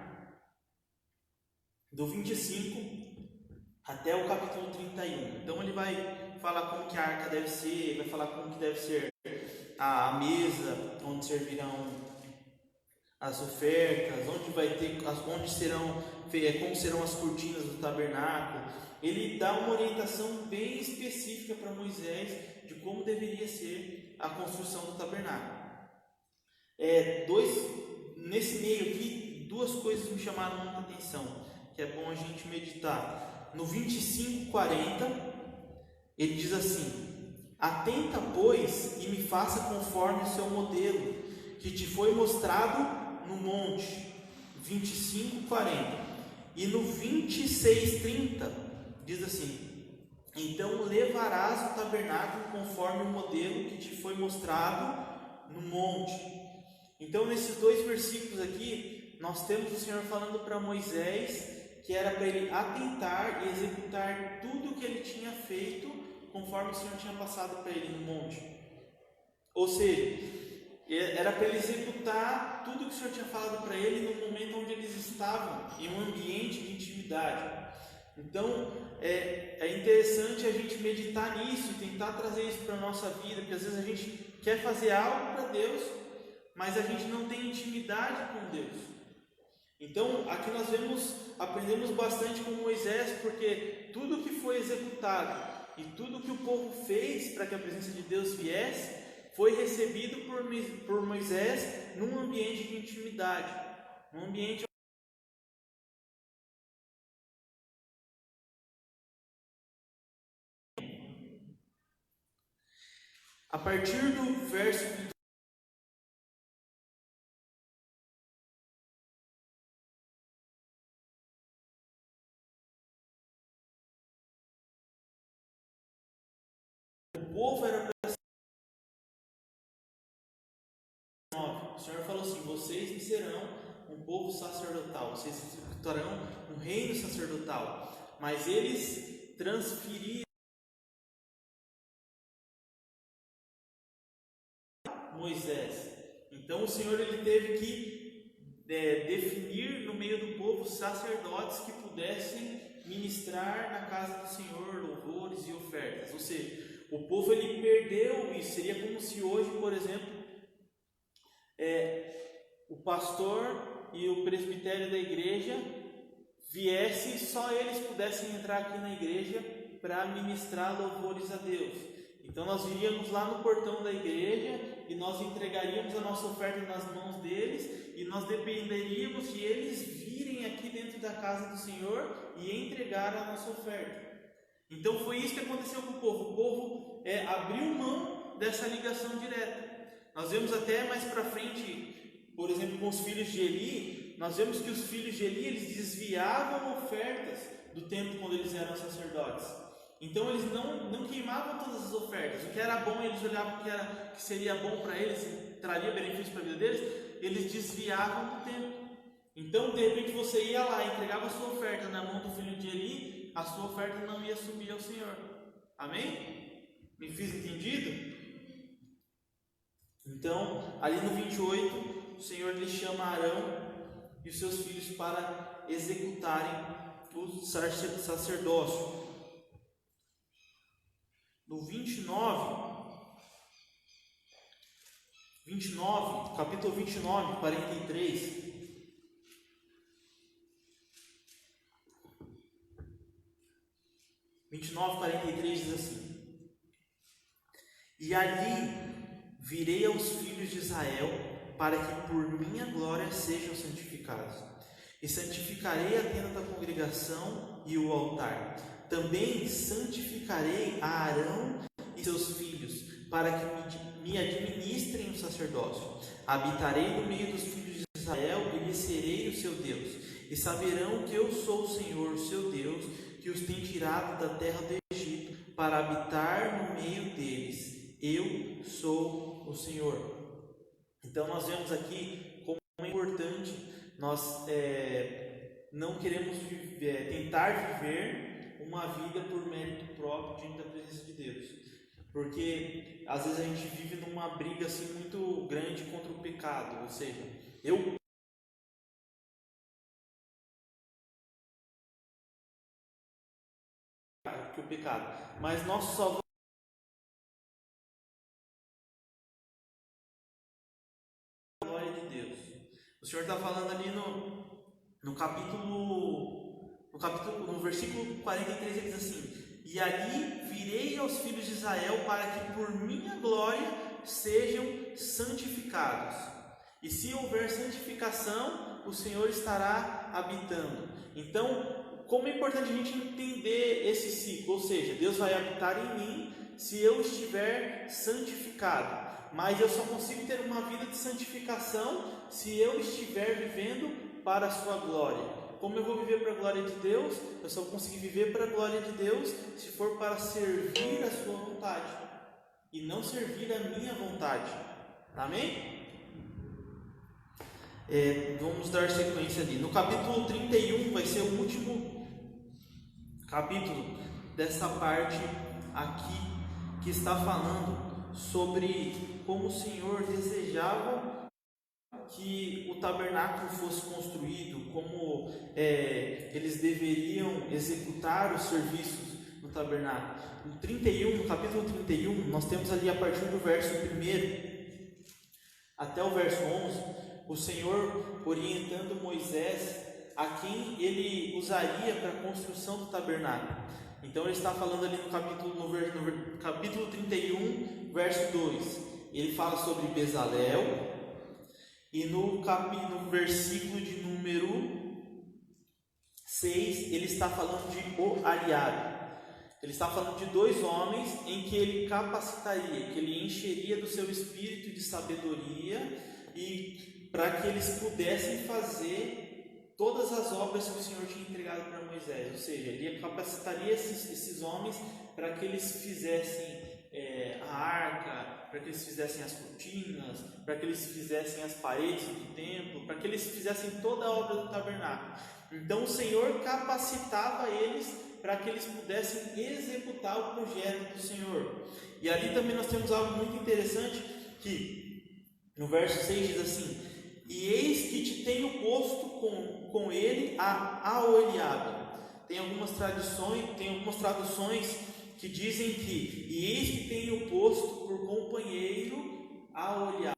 Do 25 até o capítulo 31. Então ele vai falar como que a arca deve ser, vai falar como que deve ser a mesa, onde servirão as ofertas, como serão as cortinas do tabernáculo. Ele dá uma orientação bem específica para Moisés de como deveria ser a construção do tabernáculo. Nesse meio aqui, duas coisas me chamaram muita atenção, que é bom a gente meditar. No 25:40, ele diz assim: atenta, pois, e me faça conforme o seu modelo, que te foi mostrado no monte. 25:40. E no 26:30 diz assim: então levarás o tabernáculo conforme o modelo que te foi mostrado no monte. Então nesses dois versículos aqui, nós temos o Senhor falando para Moisés que era para ele atentar e executar tudo o que ele tinha feito conforme o Senhor tinha passado para ele no monte. Ou seja, era para ele executar tudo o que o Senhor tinha falado para ele no momento onde eles estavam em um ambiente de intimidade. Então, é interessante a gente meditar nisso e tentar trazer isso para a nossa vida, porque às vezes a gente quer fazer algo para Deus, mas a gente não tem intimidade com Deus. Então, aqui nós aprendemos bastante com Moisés, porque tudo que foi executado e tudo que o povo fez para que a presença de Deus viesse, foi recebido por Moisés num ambiente de intimidade, num ambiente a partir do verso o povo era para o Senhor falou assim: vocês me serão um povo sacerdotal, vocês executarão um reino sacerdotal, mas eles transferiram Moisés. Então o Senhor ele teve que definir no meio do povo sacerdotes que pudessem ministrar na casa do Senhor louvores e ofertas. Ou seja, o povo ele perdeu isso. Seria como se hoje, por exemplo, o pastor e o presbitério da igreja viessem, só eles pudessem entrar aqui na igreja para ministrar louvores a Deus. Então nós iríamos lá no portão da igreja e nós entregaríamos a nossa oferta nas mãos deles e nós dependeríamos de eles virem aqui dentro da casa do Senhor e entregar a nossa oferta. Então foi isso que aconteceu com o povo. O povo abriu mão dessa ligação direta. Nós vemos até mais para frente, por exemplo, com os filhos de Eli, nós vemos que os filhos de Eli eles desviavam ofertas do tempo quando eles eram sacerdotes. Então eles não queimavam todas as ofertas. O que era bom, eles olhavam que seria bom para eles, traria benefício para a vida deles, eles desviavam do tempo. Então, de repente, você ia lá, entregava a sua oferta na mão do filho de Eli, a sua oferta não ia subir ao Senhor. Amém? Me fiz entendido? Então, ali no 28, o Senhor lhe chama Arão e os seus filhos para executarem o sacerdócio. No 29, capítulo 29, 43. Diz assim: e ali virei aos filhos de Israel, para que por minha glória sejam santificados, e santificarei a tenda da congregação e o altar. Também santificarei a Arão e seus filhos, para que me administrem o sacerdócio. Habitarei no meio dos filhos de Israel e lhes serei o seu Deus. E saberão que eu sou o Senhor, seu Deus, que os tem tirado da terra do Egito, para habitar no meio deles. Eu sou o Senhor. Então nós vemos aqui como é importante nós não queremos tentar viver uma vida por mérito próprio diante da presença de Deus, porque às vezes a gente vive numa briga assim muito grande contra o pecado, ou seja, que o pecado, mas nosso Salvador é a glória de Deus. O Senhor está falando ali no versículo 43, ele diz assim: e ali virei aos filhos de Israel para que por minha glória sejam santificados. E se houver santificação, o Senhor estará habitando. Então, como é importante a gente entender esse ciclo, ou seja, Deus vai habitar em mim se eu estiver santificado, mas eu só consigo ter uma vida de santificação se eu estiver vivendo para a sua glória. Como eu vou viver para a glória de Deus? Eu só vou conseguir viver para a glória de Deus se for para servir a sua vontade e não servir a minha vontade. Amém? Vamos dar sequência ali. No capítulo 31 vai ser o último capítulo dessa parte aqui que está falando sobre como o Senhor desejava que o tabernáculo fosse construído, como eles deveriam executar os serviços no tabernáculo. No capítulo 31, nós temos ali a partir do verso 1 até o verso 11, o Senhor orientando Moisés a quem ele usaria para a construção do tabernáculo. Então ele está falando ali no capítulo 31, verso 2, ele fala sobre Bezalel, e no versículo de número 6, ele está falando de Oholiabe. Ele está falando de dois homens em que ele capacitaria, que ele encheria do seu espírito de sabedoria e para que eles pudessem fazer todas as obras que o Senhor tinha entregado para Moisés. Ou seja, ele capacitaria esses homens para que eles fizessem a arca, para que eles fizessem as cortinas, para que eles fizessem as paredes do templo, para que eles fizessem toda a obra do tabernáculo. Então o Senhor capacitava eles para que eles pudessem executar o projeto do Senhor. E ali também nós temos algo muito interessante, que no verso 6 diz assim: e eis que te tenho posto com ele a Oholiabe. Tem algumas traduções que dizem que e eis que tenho posto por companheiro a Oholiabe.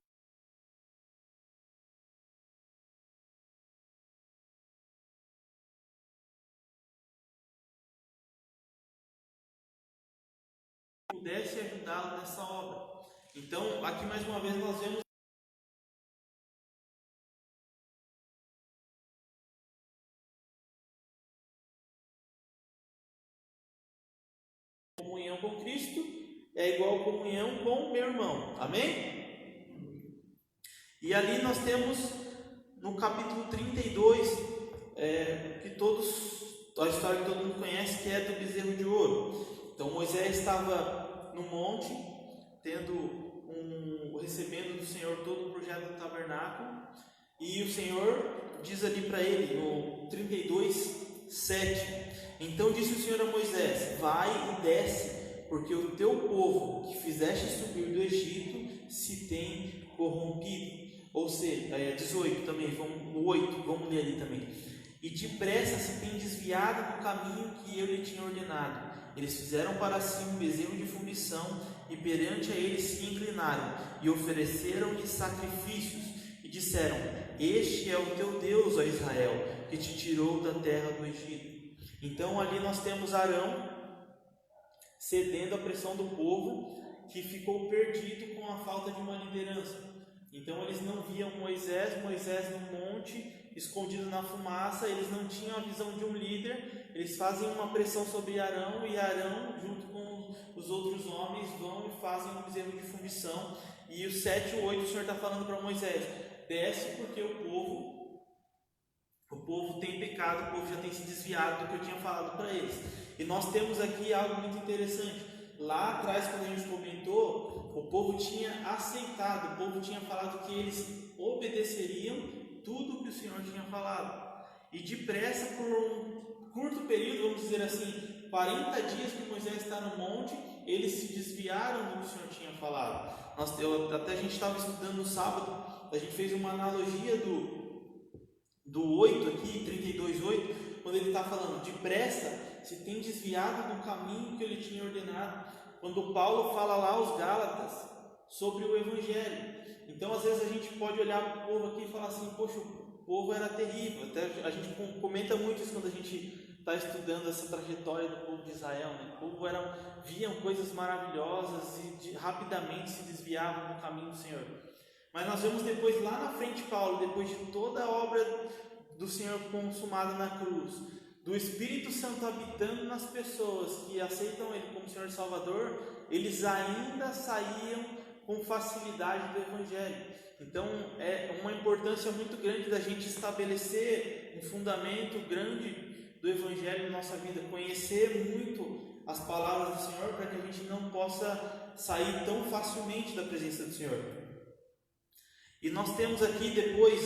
Pudesse ajudá-lo nessa obra. Então, aqui mais uma vez nós vemos comunhão com Cristo é igual comunhão com meu irmão. Amém? E ali nós temos no capítulo 32, a história que todo mundo conhece, que é do bezerro de ouro. Então Moisés estava no monte, recebendo do Senhor todo o projeto do tabernáculo, e o Senhor diz ali para ele, no 32, 7, então disse o Senhor a Moisés: vai e desce, porque o teu povo que fizeste subir do Egito se tem corrompido. Ou seja, 18 também, 8, vamos ler ali também. E depressa se tem desviado do caminho que eu lhe tinha ordenado. Eles fizeram para si um bezerro de fundição, e perante a ele se inclinaram, e ofereceram-lhe sacrifícios, e disseram: este é o teu Deus, ó Israel, que te tirou da terra do Egito. Então ali nós temos Arão cedendo à pressão do povo, que ficou perdido com a falta de uma liderança. Então eles não viam Moisés no monte, escondido na fumaça, eles não tinham a visão de um líder. Eles fazem uma pressão sobre Arão, e Arão, junto com os outros homens, vão e fazem um bezerro de fundição. E o 7 e 8 o Senhor está falando para Moisés: desce, porque o povo tem pecado, o povo já tem se desviado do que eu tinha falado para eles. E nós temos aqui algo muito interessante. Lá atrás, quando a gente comentou, o povo tinha aceitado, o povo tinha falado que eles obedeceriam tudo que o Senhor tinha falado. E depressa, por um curto período, vamos dizer assim, 40 dias que Moisés está no monte, eles se desviaram do que o Senhor tinha falado. Até a gente estava estudando no sábado, a gente fez uma analogia do 8 aqui, 32:8, quando ele está falando: depressa se tem desviado do caminho que ele tinha ordenado. Quando Paulo fala lá aos Gálatas sobre o Evangelho. Então às vezes a gente pode olhar para o povo aqui e falar assim: poxa, o povo era terrível. Até a gente comenta muito isso quando a gente está estudando essa trajetória do povo de Israel, né? O povo viam coisas maravilhosas e rapidamente se desviavam do caminho do Senhor. Mas nós vemos depois, lá na frente, Paulo, depois de toda a obra do Senhor consumada na cruz, do Espírito Santo habitando nas pessoas que aceitam Ele como Senhor e Salvador, eles ainda saíam com facilidade do Evangelho. Então é uma importância muito grande da gente estabelecer um fundamento grande do Evangelho na nossa vida, conhecer muito as palavras do Senhor, para que a gente não possa sair tão facilmente da presença do Senhor. E nós temos aqui, depois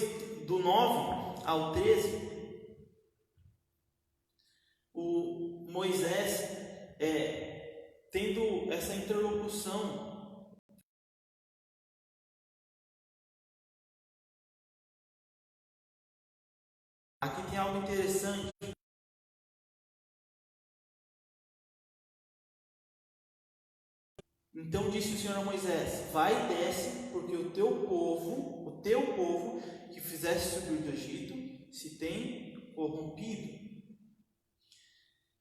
do 9 ao 13, o Moisés tendo essa interlocução Aqui tem algo interessante. Então disse o Senhor a Moisés: vai e desce, porque o teu povo que fizeste subir do Egito, se tem corrompido.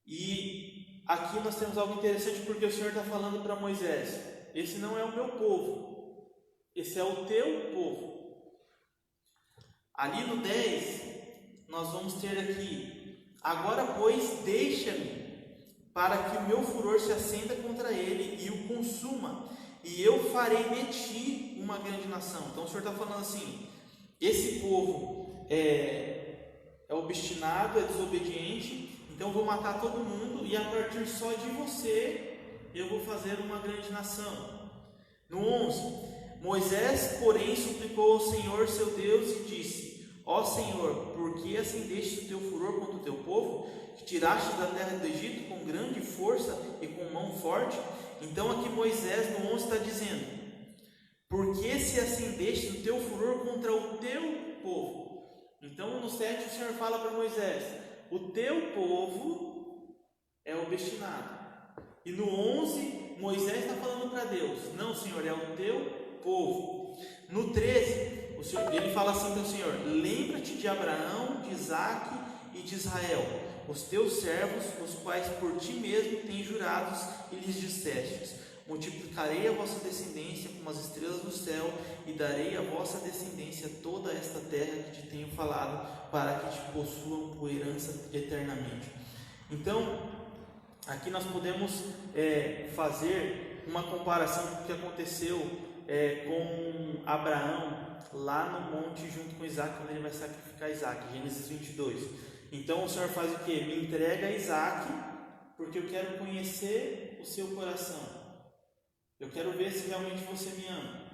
E aqui nós temos algo interessante, porque o Senhor está falando para Moisés: esse não é o meu povo, esse é o teu povo. Ali no 10, nós vamos ter aqui: agora, pois, deixa-me, para que o meu furor se acenda contra ele e o consuma, e eu farei de ti uma grande nação. Então o Senhor está falando assim: esse povo é obstinado, é desobediente, então eu vou matar todo mundo, e a partir só de você eu vou fazer uma grande nação. No 11, Moisés, porém, suplicou ao Senhor seu Deus e disse: ó Senhor, por que acendeste o teu furor contra o teu povo, que tiraste da terra do Egito com grande força e com mão forte? Então aqui Moisés no 11 está dizendo: por que se acendeste o teu furor contra o teu povo? Então no 7 o Senhor fala para Moisés: o teu povo é obstinado. E no 11 Moisés está falando para Deus: não, Senhor, é o teu povo. No 13 o Senhor, ele fala assim para o Senhor: lembra-te de Abraão, de Isaque e de Israel, os teus servos, os quais por ti mesmo tens jurados, e lhes dissestes: multiplicarei a vossa descendência como as estrelas do céu, e darei à vossa descendência toda esta terra que te tenho falado, para que te possuam por herança eternamente. Então, aqui nós podemos fazer uma comparação com o que aconteceu com Abraão lá no monte junto com Isaac, quando ele vai sacrificar Isaac, Gênesis 22. Então o Senhor faz o que? Me entrega Isaac, porque eu quero conhecer o seu coração, eu quero ver se realmente você me ama.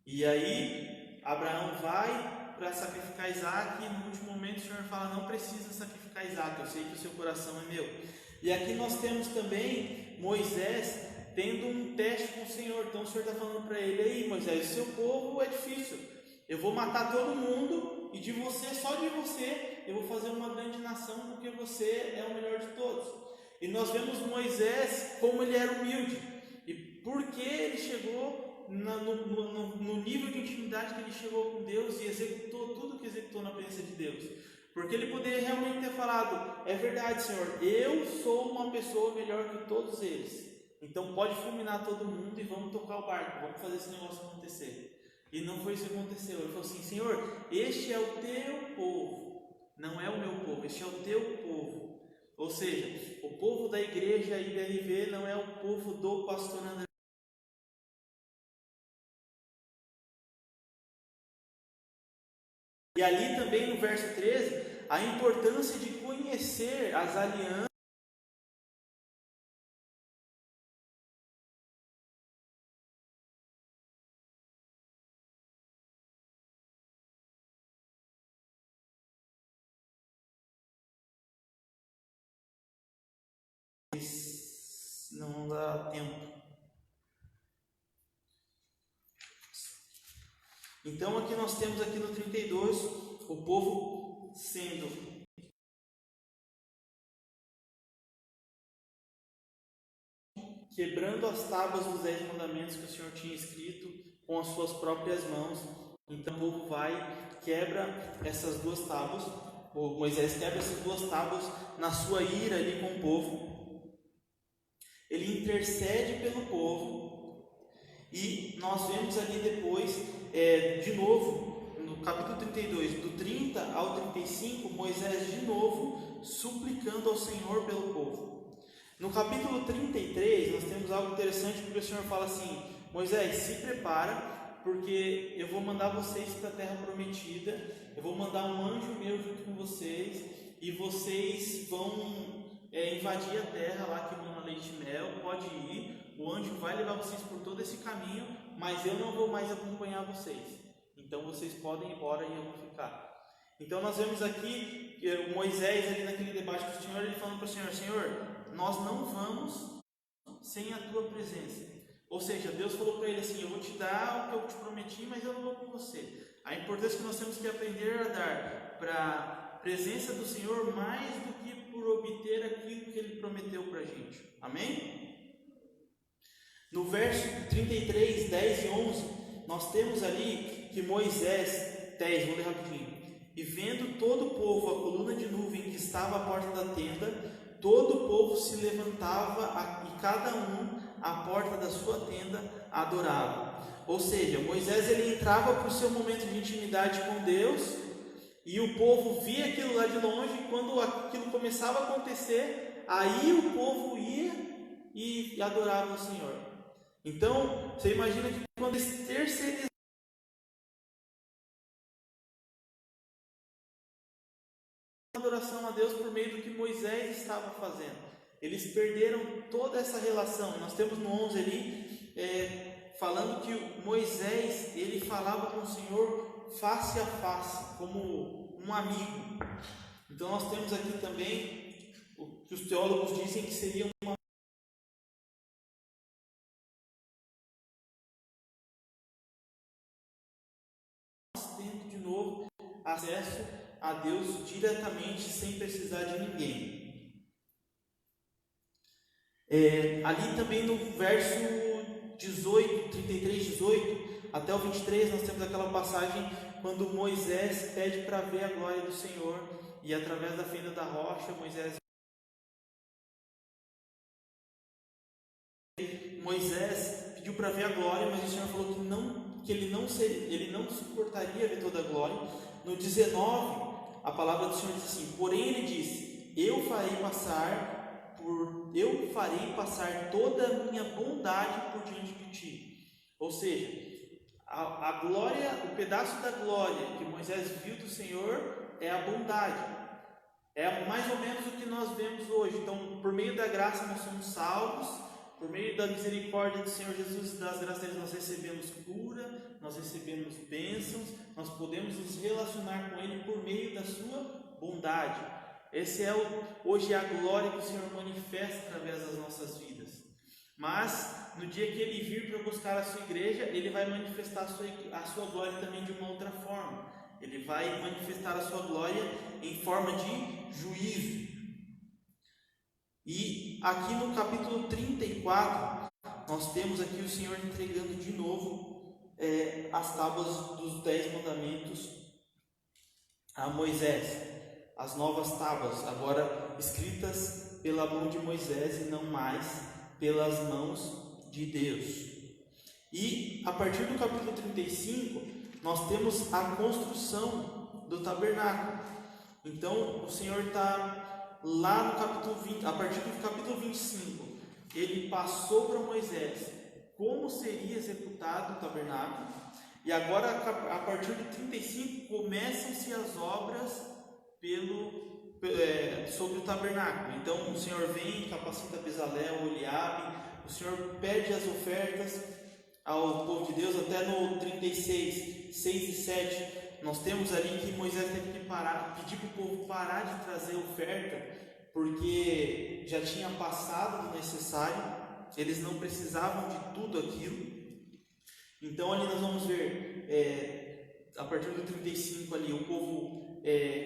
E aí Abraão vai para sacrificar Isaac, e no último momento o Senhor fala: não precisa sacrificar Isaac, eu sei que o seu coração é meu. E aqui nós temos também Moisés tendo um teste com o Senhor. Então o Senhor está falando para ele: aí Moisés, o seu povo é difícil, eu vou matar todo mundo, e de você, só de você, eu vou fazer uma grande nação, porque você é o melhor de todos. E nós vemos Moisés como ele era humilde, e por que ele chegou no nível de intimidade que ele chegou com Deus e executou tudo que executou na presença de Deus. Porque ele poderia realmente ter falado: é verdade, Senhor, eu sou uma pessoa melhor que todos eles, então pode fulminar todo mundo e vamos tocar o barco, vamos fazer esse negócio acontecer. E não foi isso que aconteceu. Ele falou assim: Senhor, este é o teu povo, não é o meu povo, este é o teu povo. Ou seja, o povo da igreja IBRV não é o povo do pastor André. E ali também no verso 13, a importância de conhecer as alianças. Não dá tempo. Então aqui nós temos aqui no 32 o povo sendo quebrando as tábuas dos 10 mandamentos que o Senhor tinha escrito com as suas próprias mãos. Então o povo vai, quebra essas duas tábuas, ou Moisés quebra essas duas tábuas na sua ira ali com o povo. Ele intercede pelo povo, e nós vemos ali depois, de novo, no capítulo 32, do 30 ao 35, Moisés de novo suplicando ao Senhor pelo povo. No capítulo 33, nós temos algo interessante, porque o Senhor fala assim: Moisés, se prepara, porque eu vou mandar vocês para a terra prometida, eu vou mandar um anjo meu junto com vocês, e vocês vão invadir a terra lá que mana leite e mel, pode ir, o anjo vai levar vocês por todo esse caminho, mas eu não vou mais acompanhar vocês, então vocês podem ir embora e eu vou ficar. Então nós vemos aqui Moisés ali naquele debate com o Senhor, ele falando para o Senhor: Senhor, nós não vamos sem a tua presença. Ou seja, Deus falou para ele assim: eu vou te dar o que eu te prometi, mas eu não vou com você. A importância que nós temos que aprender a dar para presença do Senhor mais do que por obter aquilo que Ele prometeu para a gente. Amém? No verso 33, 10 e 11, nós temos ali que Moisés, 10, vou ler rapidinho. E vendo todo o povo a coluna de nuvem que estava à porta da tenda, todo o povo se levantava e cada um à porta da sua tenda adorava. Ou seja, Moisés ele entrava para o seu momento de intimidade com Deus e o povo via aquilo lá de longe e quando aquilo começava a acontecer, aí o povo ia e adorava o Senhor. Então, você imagina que quando eles terceirizaram adoração a Deus por meio do que Moisés estava fazendo, eles perderam toda essa relação. Nós temos no 11 ali falando que Moisés ele falava com o Senhor face a face, como um amigo. Então nós temos aqui também o que os teólogos dizem que seria uma tendo de novo acesso a Deus diretamente, sem precisar de ninguém. Ali também no verso 18, 33, 18 até o 23, nós temos aquela passagem quando Moisés pede para ver a glória do Senhor e através da fenda da rocha, Moisés pediu para ver a glória, mas o Senhor falou que ele não suportaria ver toda a glória. No 19, a palavra do Senhor diz assim: porém ele disse, eu farei passar toda a minha bondade por diante de ti. Ou seja, a glória, o pedaço da glória que Moisés viu do Senhor é a bondade. É mais ou menos o que nós vemos hoje. Então, por meio da graça nós somos salvos, por meio da misericórdia do Senhor Jesus e das graças dele nós recebemos cura, nós recebemos bênçãos, nós podemos nos relacionar com Ele por meio da sua bondade. Esse é hoje a glória que o Senhor manifesta através das nossas vidas. Mas no dia que Ele vir para buscar a sua igreja, Ele vai manifestar a sua glória também de uma outra forma. Ele vai manifestar a sua glória em forma de juízo. E aqui no capítulo 34, nós temos aqui o Senhor entregando de novo as tábuas dos 10 mandamentos a Moisés. As novas tábuas, agora escritas pela mão de Moisés e não mais pelas mãos de Deus. E a partir do capítulo 35, nós temos a construção do tabernáculo. Então o Senhor está lá no capítulo 20, a partir do capítulo 25, ele passou para Moisés como seria executado o tabernáculo, e agora a partir do 35 começam-se as obras sobre o tabernáculo. Então o Senhor vem, capacita Bezalel, Eliabe, o Senhor pede as ofertas ao povo de Deus. Até no 36, 6 e 7, nós temos ali que Moisés teve que pedir para o povo parar de trazer oferta, porque já tinha passado o necessário, eles não precisavam de tudo aquilo. Então ali nós vamos ver, a partir do 35 ali, o povo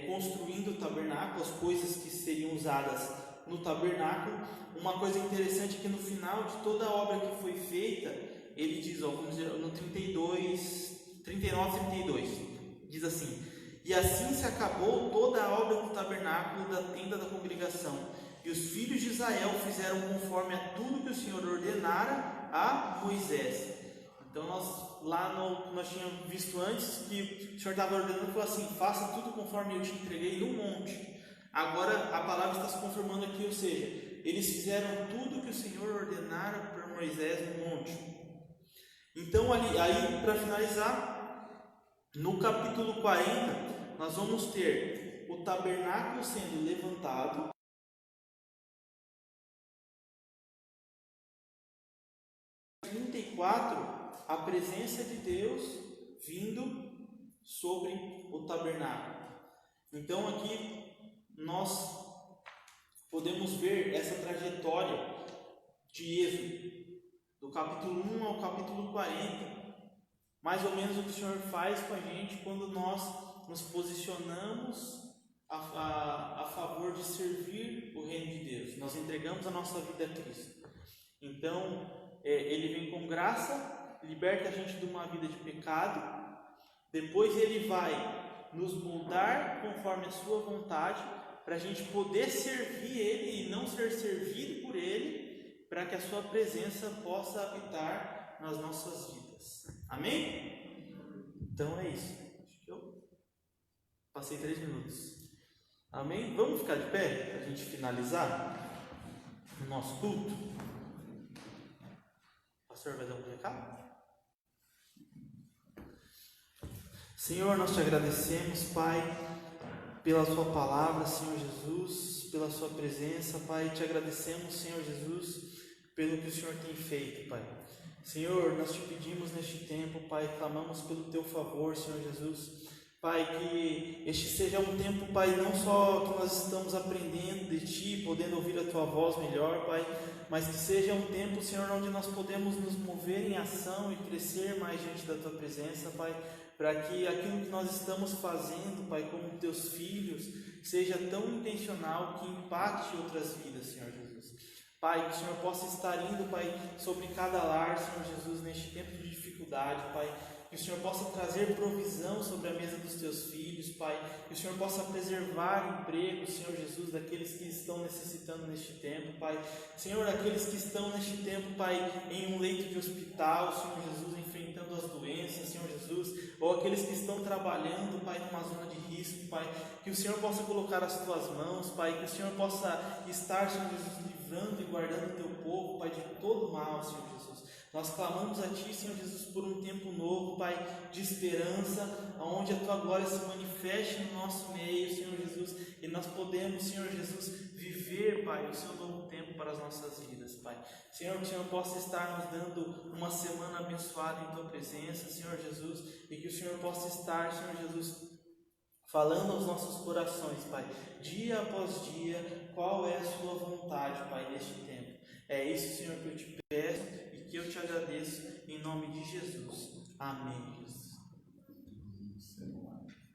construindo o tabernáculo, as coisas que seriam usadas no tabernáculo. Uma coisa interessante é que no final de toda a obra que foi feita, ele diz, vamos dizer, no 39, 32, diz assim: e assim se acabou toda a obra do tabernáculo da tenda da congregação, e os filhos de Israel fizeram conforme a tudo que o Senhor ordenara a Moisés. Então nós tínhamos visto antes que o Senhor estava ordenando, falou assim: faça tudo conforme eu te entreguei no monte. Agora a palavra está se confirmando aqui, ou seja, eles fizeram tudo que o Senhor ordenara para Moisés no monte. Então aí para finalizar, no capítulo 40, nós vamos ter o tabernáculo sendo levantado, 34, a presença de Deus vindo sobre o tabernáculo. Então aqui nós podemos ver essa trajetória de Êxodo, do capítulo 1 ao capítulo 40, mais ou menos o que o Senhor faz com a gente quando nós nos posicionamos a favor de servir o reino de Deus. Nós entregamos a nossa vida a Cristo. Então, Ele vem com graça, liberta a gente de uma vida de pecado. Depois Ele vai nos moldar conforme a sua vontade, para a gente poder servir Ele e não ser servido por Ele, para que a sua presença possa habitar nas nossas vidas. Amém? Então é isso. Acho que eu passei 3 minutos. Amém? Vamos ficar de pé para a gente finalizar o nosso culto? O pastor vai dar um recado? Senhor, nós te agradecemos, Pai, pela sua palavra, Senhor Jesus, pela sua presença, Pai. Te agradecemos, Senhor Jesus, pelo que o Senhor tem feito, Pai. Senhor, nós te pedimos neste tempo, Pai, clamamos pelo teu favor, Senhor Jesus. Pai, que este seja um tempo, Pai, não só que nós estamos aprendendo de Ti, podendo ouvir a Tua voz melhor, Pai, mas que seja um tempo, Senhor, onde nós podemos nos mover em ação e crescer mais diante da Tua presença, Pai, para que aquilo que nós estamos fazendo, Pai, como Teus filhos, seja tão intencional que impacte outras vidas, Senhor Jesus. Pai, que o Senhor possa estar indo, Pai, sobre cada lar, Senhor Jesus, neste tempo de dificuldade, Pai. Que o Senhor possa trazer provisão sobre a mesa dos teus filhos, Pai. Que o Senhor possa preservar emprego, Senhor Jesus, daqueles que estão necessitando neste tempo, Pai. Senhor, aqueles que estão neste tempo, Pai, em um leito de hospital, Senhor Jesus, enfrentando as doenças, Senhor Jesus, ou aqueles que estão trabalhando, Pai, numa zona de risco, Pai. Que o Senhor possa colocar as tuas mãos, Pai. Que o Senhor possa estar, Senhor Jesus, livrando e guardando o teu povo, Pai, de todo mal, Senhor Jesus. Nós clamamos a Ti, Senhor Jesus, por um tempo novo, Pai, de esperança, onde a Tua glória se manifeste no nosso meio, Senhor Jesus, e nós podemos, Senhor Jesus, viver, Pai, o Seu novo tempo para as nossas vidas, Pai. Senhor, que o Senhor possa estar nos dando uma semana abençoada em Tua presença, Senhor Jesus, e que o Senhor possa estar, Senhor Jesus, falando aos nossos corações, Pai, dia após dia, qual é a Sua vontade, Pai, neste tempo. É isso, Senhor, que eu te peço e que eu te agradeço, em nome de Jesus. Amém, Jesus.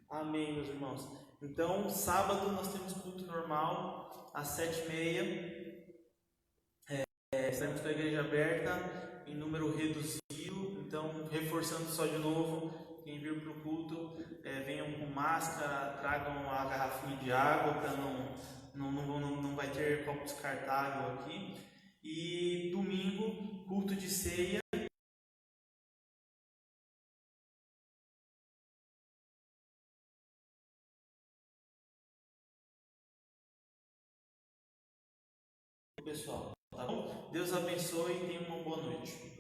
Amém, meus irmãos. Então, sábado nós temos culto normal, às 7h30. Estaremos com a igreja aberta, em número reduzido. Então, reforçando só de novo, quem vir para o culto, venham com máscara, tragam a garrafinha de água, para não vai ter copo descartável aqui. E domingo, culto de ceia. Pessoal, tá bom? Deus abençoe e tenha uma boa noite.